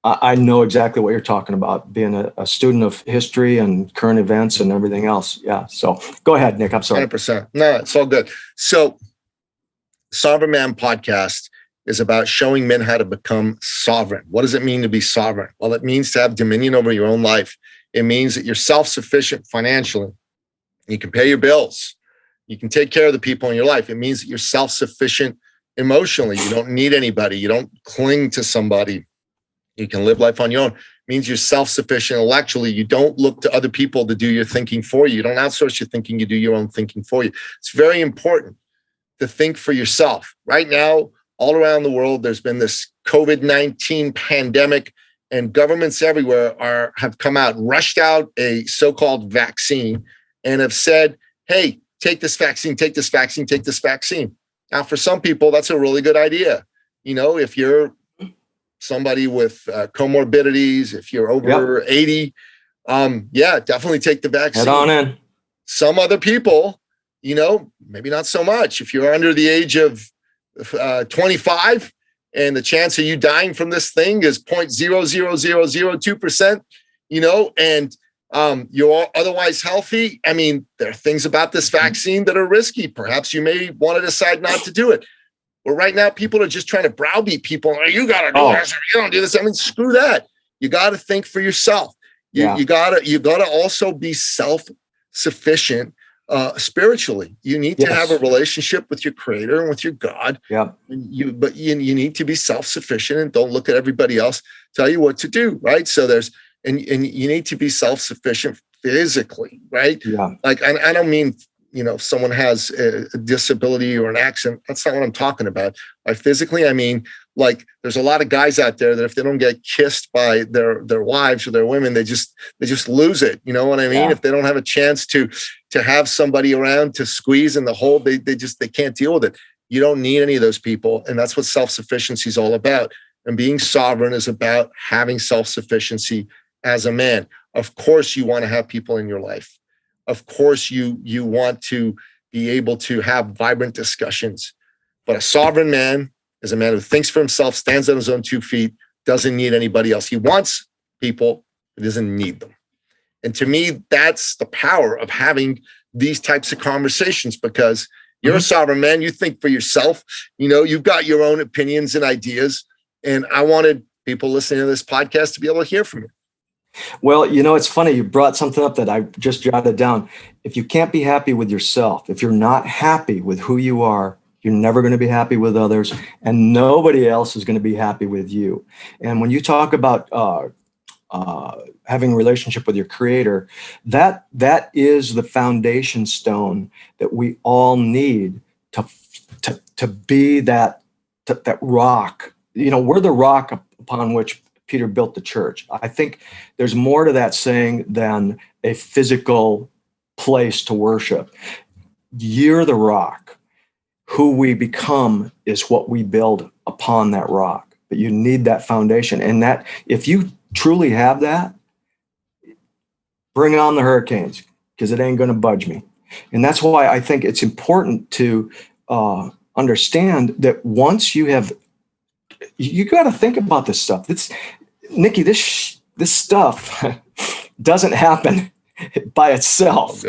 I know exactly what you're talking about, being a student of history and current events and everything else. Yeah. So go ahead, Nick. I'm sorry. 100%. No, it's all good. So Sovereign Man Podcast is about showing men how to become sovereign. What does it mean to be sovereign? Well, it means to have dominion over your own life. It means that you're self-sufficient financially. You can pay your bills. You can take care of the people in your life. It means that you're self-sufficient emotionally. You don't need anybody. You don't cling to somebody. You can live life on your own. It means you're self-sufficient intellectually. You don't look to other people to do your thinking for you. You don't outsource your thinking. You do your own thinking for you. It's very important to think for yourself. Right now, all around the world, there's been this COVID-19 pandemic, and governments everywhere have come out, rushed out a so-called vaccine, and have said, "Hey, take this vaccine, take this vaccine, take this vaccine." Now, for some people, that's a really good idea. If you're somebody with comorbidities, if you're over 80, definitely take the vaccine. Head on in. Some other people, maybe not so much. If you're under the age of 25 and the chance of you dying from this thing is 0.00002%, and you're otherwise healthy. I mean, there are things about this vaccine that are risky. Perhaps you may want to decide not to do it. Well, right now, people are just trying to browbeat people. Oh, you got to do this, or you don't do this. I mean, screw that. You got to think for yourself. You gotta also be self-sufficient spiritually. You need to have a relationship with your creator and with your God. Yeah. But you need to be self-sufficient and don't look at everybody else tell you what to do, right? So and you need to be self-sufficient physically, right? Yeah. Like I don't mean, if someone has a disability or an accident, that's not what I'm talking about. By physically, I mean, like there's a lot of guys out there that if they don't get kissed by their wives or their women, they just lose it. You know what I mean? Yeah. If they don't have a chance to have somebody around to squeeze in the hole, they can't deal with it. You don't need any of those people. And that's what self-sufficiency is all about. And being sovereign is about having self-sufficiency as a man. Of course, you want to have people in your life. Of course, you want to be able to have vibrant discussions. But a sovereign man is a man who thinks for himself, stands on his own 2 feet, doesn't need anybody else. He wants people, but doesn't need them. And to me, that's the power of having these types of conversations, because you're a sovereign man. You think for yourself. You've got your own opinions and ideas. And I wanted people listening to this podcast to be able to hear from you. Well, it's funny. You brought something up that I just jotted down. If you can't be happy with yourself, if you're not happy with who you are, you're never going to be happy with others, and nobody else is going to be happy with you. And when you talk about having a relationship with your creator, that is the foundation stone that we all need to be that rock. We're the rock upon which Peter built the church. I think there's more to that saying than a physical place to worship. You're the rock. Who we become is what we build upon that rock. But you need that foundation. And that, if you truly have that, bring on the hurricanes, because it ain't going to budge me. And that's why I think it's important to understand that once you got to think about this stuff. Nikki, this stuff doesn't happen by itself.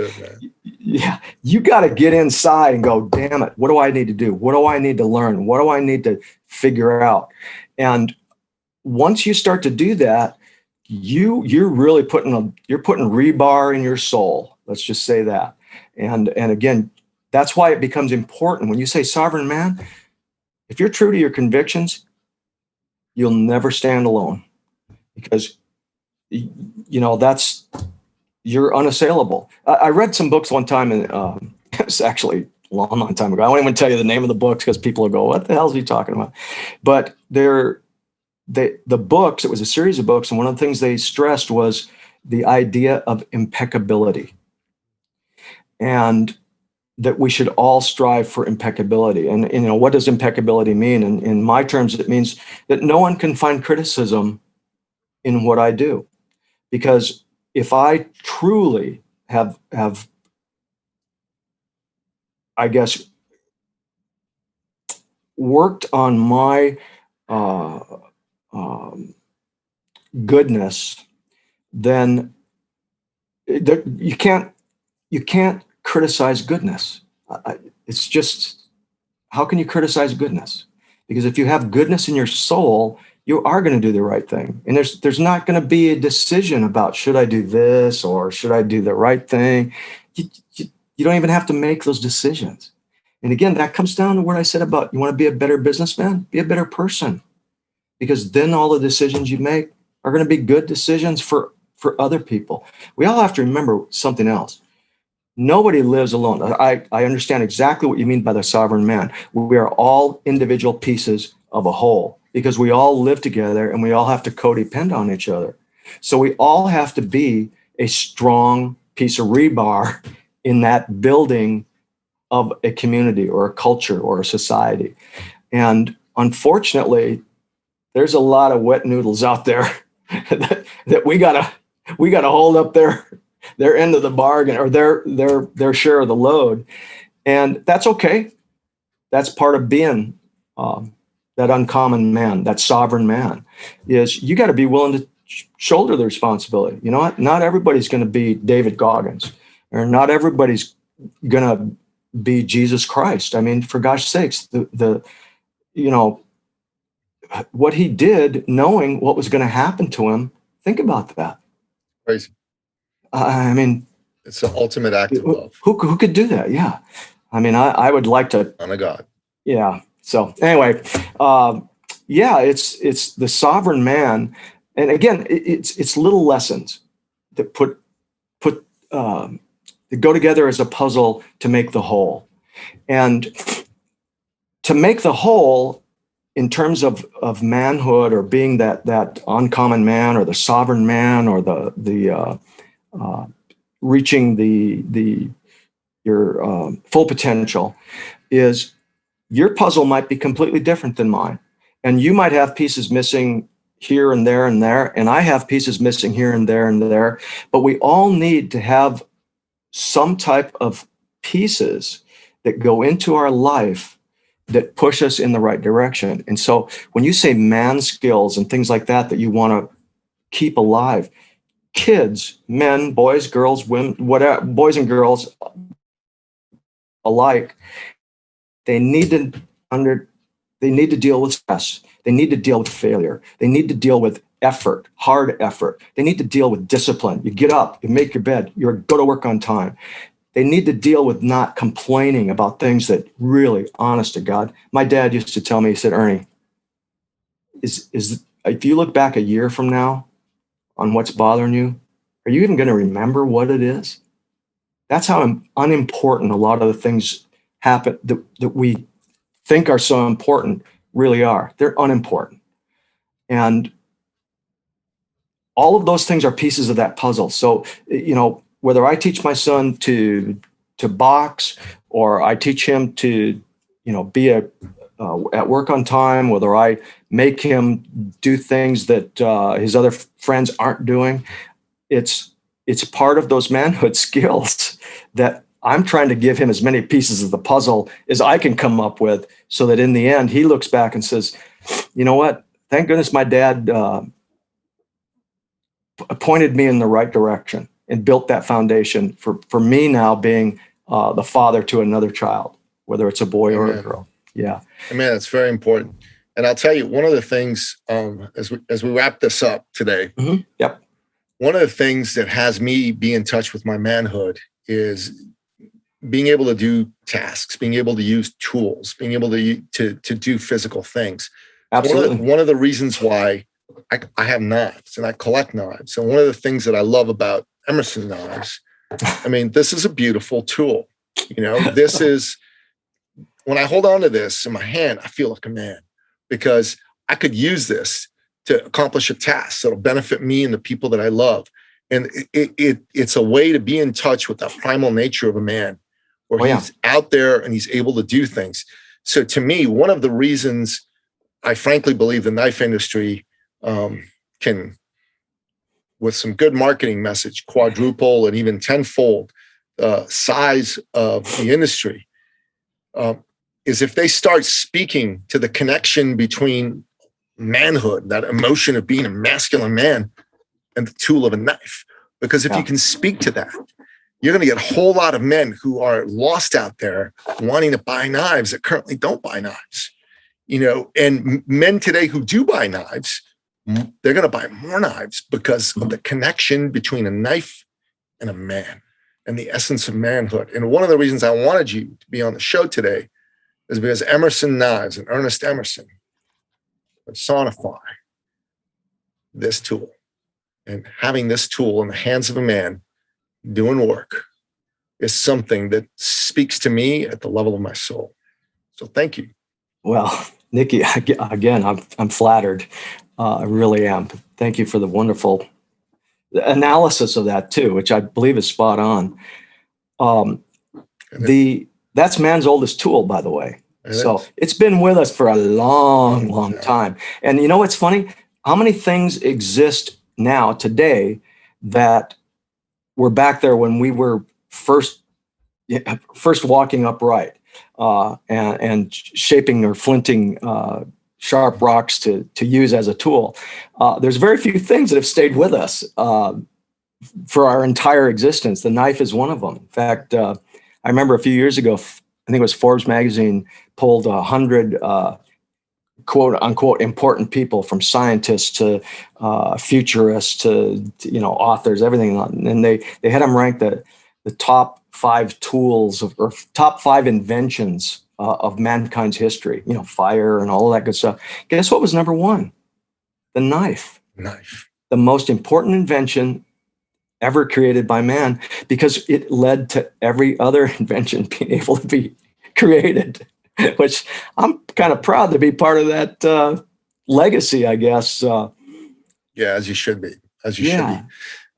Yeah, you got to get inside and go, damn it, what do I need to do? What do I need to learn? What do I need to figure out? And once you start to do that, you're really putting rebar in your soul. Let's just say that. And again, that's why it becomes important when you say sovereign man. If you're true to your convictions, you'll never stand alone, because you're unassailable. I read some books one time, and it's actually a long time ago. I won't even tell you the name of the books because people will go, what the hell is he talking about? But the books, it was a series of books, and one of the things they stressed was the idea of impeccability, and that we should all strive for impeccability. And what does impeccability mean? And in my terms, it means that no one can find criticism in what I do, because if I truly have, I guess, worked on my goodness, then you can't criticize goodness. It's just, how can you criticize goodness? Because if you have goodness in your soul, you are going to do the right thing. And there's not going to be a decision about, should I do this or should I do the right thing? You don't even have to make those decisions. And again, that comes down to what I said about, you want to be a better businessman, be a better person, because then all the decisions you make are going to be good decisions for other people. We all have to remember something else. Nobody lives alone. I understand exactly what you mean by the sovereign man. We are all individual pieces of a whole, because we all live together and we all have to codepend on each other. So we all have to be a strong piece of rebar in that building of a community or a culture or a society. And unfortunately, there's a lot of wet noodles out there that we gotta hold up their end of the bargain, or their share of the load. And that's okay. That's part of being that uncommon man, that sovereign man, is you got to be willing to shoulder the responsibility. You know what? Not everybody's going to be David Goggins, or not everybody's going to be Jesus Christ. I mean, for gosh sakes, the you know, what he did, knowing what was going to happen to him. Think about that. Crazy. I mean, It's the ultimate act of love. Who could do that? Yeah. I mean, I would like to. Honor God. Yeah. So anyway, yeah, it's the sovereign man, and again, it's little lessons that that go together as a puzzle to make the whole, and to make the whole in terms of manhood, or being that uncommon man, or the sovereign man, or the reaching your full potential, is your puzzle might be completely different than mine. And you might have pieces missing here and there and there, and I have pieces missing here and there and there. But we all need to have some type of pieces that go into our life that push us in the right direction. And so when you say man skills and things like that you want to keep alive, kids, men, boys, girls, women, whatever, boys and girls alike, they need to deal with stress. They need to deal with failure. They need to deal with effort, hard effort. They need to deal with discipline. You get up, you make your bed, you go to work on time. They need to deal with not complaining about things that really, honest to God. My dad used to tell me, he said, Ernie, if you look back a year from now on what's bothering you, are you even going to remember what it is? That's how unimportant a lot of the things happen that we think are so important really are. They're unimportant. And all of those things are pieces of that puzzle. So, whether I teach my son to box, or I teach him to, be at work on time, whether I make him do things that his other friends aren't doing, it's part of those manhood skills that I'm trying to give him as many pieces of the puzzle as I can come up with, so that in the end, he looks back and says, you know what? Thank goodness my dad pointed me in the right direction and built that foundation for me now being the father to another child, whether it's a boy or a girl. Yeah. Man, it's very important. And I'll tell you, one of the things, as we wrap this up today, mm-hmm. Yep. One of the things that has me be in touch with my manhood is being able to do tasks, being able to use tools, being able to do physical things. Absolutely. One of the reasons why I have knives and I collect knives. And one of the things that I love about Emerson Knives, I mean, this is a beautiful tool. This is, when I hold on to this in my hand, I feel like a man, because I could use this to accomplish a task that'll benefit me and the people that I love. And it's a way to be in touch with the primal nature of a man, where he's out there and he's able to do things. So to me, one of the reasons I frankly believe the knife industry can, with some good marketing message, quadruple and even tenfold size of the industry, is if they start speaking to the connection between manhood, that emotion of being a masculine man, and the tool of a knife. Because if you can speak to that, you're going to get a whole lot of men who are lost out there wanting to buy knives that currently don't buy knives. And men today who do buy knives, they're going to buy more knives because of the connection between a knife and a man and the essence of manhood. And one of the reasons I wanted you to be on the show today is because Emerson Knives and Ernest Emerson personify this tool. And having this tool in the hands of a man doing work is something that speaks to me at the level of my soul. So thank you. Well, Nikki, again, I'm flattered. I really am. Thank you for the wonderful analysis of that too, which I believe is spot on. That's man's oldest tool, by the way. So it's been with us for a long time. And you know what's funny? How many things exist now today that were back there when we were first walking upright and shaping or flinting sharp rocks to use as a tool? There's very few things that have stayed with us for our entire existence. The knife is one of them. In fact, I remember a few years ago, I think it was Forbes magazine pulled 100 quote unquote important people, from scientists to futurists to authors, everything. And they had them ranked the top 5 tools or top 5 inventions of mankind's history. Fire and all of that good stuff. Guess what was number 1? The knife. Knife. The most important invention ever created by man, because it led to every other invention being able to be created, which I'm kind of proud to be part of that legacy, I guess. Yeah, as you should be. As you should be. Well,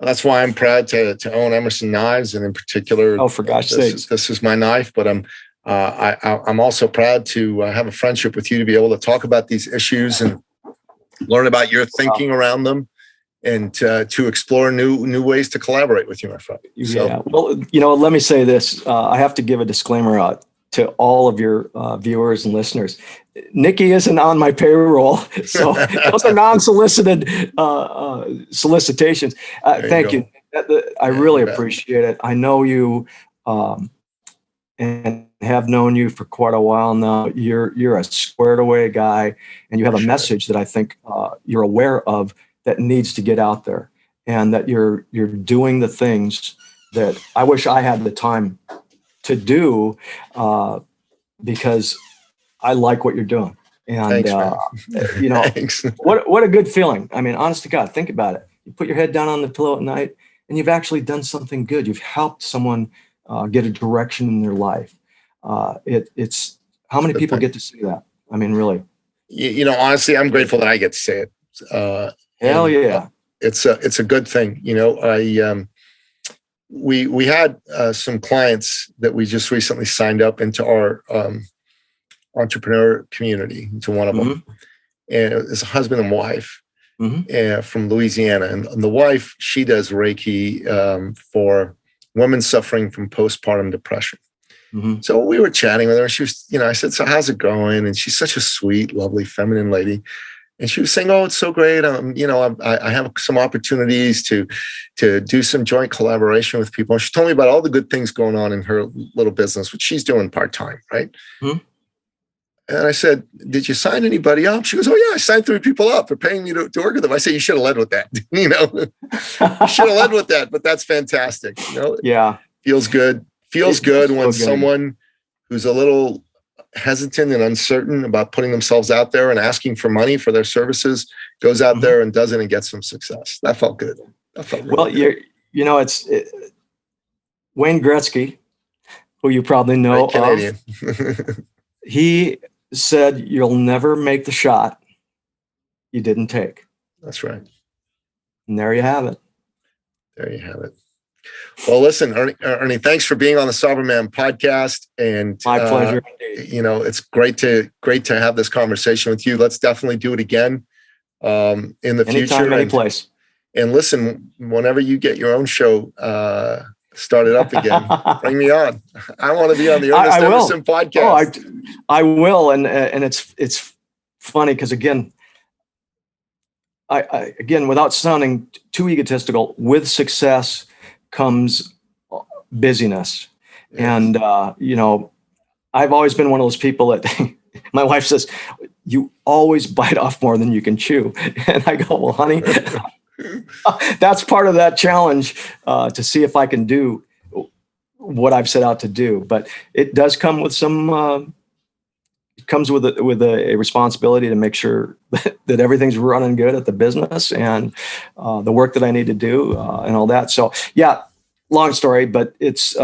that's why I'm proud to own Emerson Knives, and in particular, oh, for gosh sakes, this is my knife. But I'm also proud to have a friendship with you, to be able to talk about these issues and learn about your thinking around them, and to explore new ways to collaborate with you, my friend. So. Yeah. Well, let me say this. I have to give a disclaimer out to all of your viewers and listeners. Nikki isn't on my payroll, so those are non-solicited solicitations. Thank you. I really appreciate it. I know you and have known you for quite a while now. You're a squared away guy, and you have a message that I think you're aware of that needs to get out there, and that you're doing the things that I wish I had the time to do, because I like what you're doing. And Thanks, Thanks. what a good feeling. I mean, honest to God, think about it. You put your head down on the pillow at night, and you've actually done something good. You've helped someone get a direction in their life. It's how many people get to see that? I mean, really. Honestly, I'm grateful that I get to say it. Hell yeah. It's a good thing. We had some clients that we just recently signed up into our entrepreneur community, into one of them. And it's a husband and wife from Louisiana. And the wife, she does Reiki for women suffering from postpartum depression. So we were chatting with her. She was, I said, so how's it going? And she's such a sweet, lovely, feminine lady. And she was saying, oh, it's so great. I have some opportunities to do some joint collaboration with people. And she told me about all the good things going on in her little business, which she's doing part-time, right? And I said, did you sign anybody up? She goes, oh, yeah, I signed 3 people up. They're paying me to work with them. I said, you should have led with that. You should have led with that, but that's fantastic. Yeah. Feels good. Feels good when someone who's a little hesitant and uncertain about putting themselves out there and asking for money for their services goes out there and does it and gets some success. That felt good. That felt really good. It's Wayne Gretzky, who you probably know Canadian. He said, you'll never make the shot you didn't take. That's right. And there you have it. There you have it. Well, listen, Ernie, thanks for being on the Sovereign Man podcast. And my pleasure. It's great to have this conversation with you. Let's definitely do it again in the future. Any place. And listen, whenever you get your own show started up again, bring me on. I want to be on the Ernest Emerson podcast. Oh, I will. And it's funny because again, I without sounding too egotistical, with success comes busyness. Yes. And, I've always been one of those people that my wife says, you always bite off more than you can chew. And I go, well, honey, that's part of that challenge to see if I can do what I've set out to do. But it does come with some, it comes with a responsibility to make sure that everything's running good at the business and the work that I need to do and all that. So yeah, long story, but it's,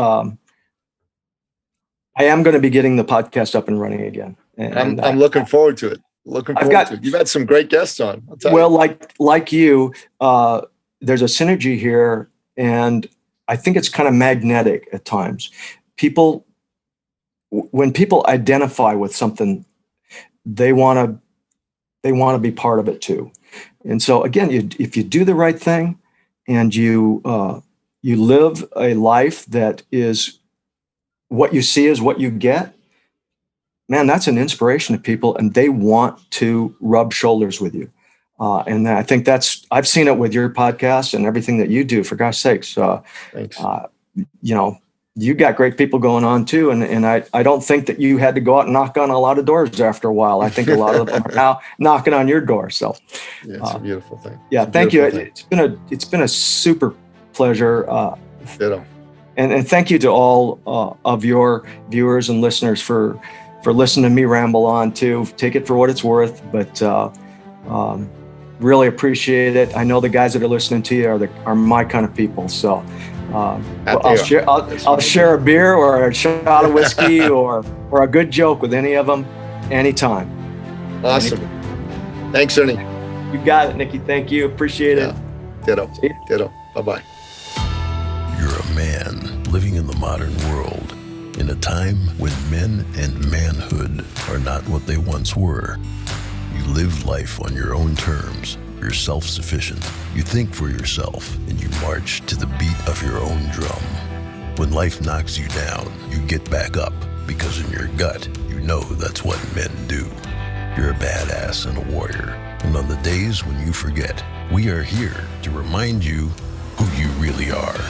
I am going to be getting the podcast up and running again. And I'm looking forward to it. You've had some great guests on. Well, like you, there's a synergy here, and I think it's kind of magnetic at times. When people identify with something, they want to be part of it too. And so again, if you do the right thing and you live a life that is what you see is what you get, man, that's an inspiration to people, and they want to rub shoulders with you. And I think I've seen it with your podcast and everything that you do, for gosh sakes. Thanks. you got great people going on too. And I don't think that you had to go out and knock on a lot of doors after a while. I think a lot of them are now knocking on your door. So Yeah, it's a beautiful thing. Yeah, thank you. It's been a super pleasure. Ditto. And thank you to all of your viewers and listeners for listening to me ramble on too. Take it for what it's worth, but really appreciate it. I know the guys that are listening to you are my kind of people. So I'll share a beer or a shot of whiskey or a good joke with any of them anytime. Awesome. Thanks, Ernie. You got it, Nikki. Thank you. Appreciate it. Ditto. Ditto. Bye-bye. You're a man living in the modern world, in a time when men and manhood are not what they once were. You live life on your own terms. You're self-sufficient. You think for yourself, and you march to the beat of your own drum. When life knocks you down, you get back up, because in your gut, you know that's what men do. You're a badass and a warrior. And on the days when you forget, we are here to remind you who you really are.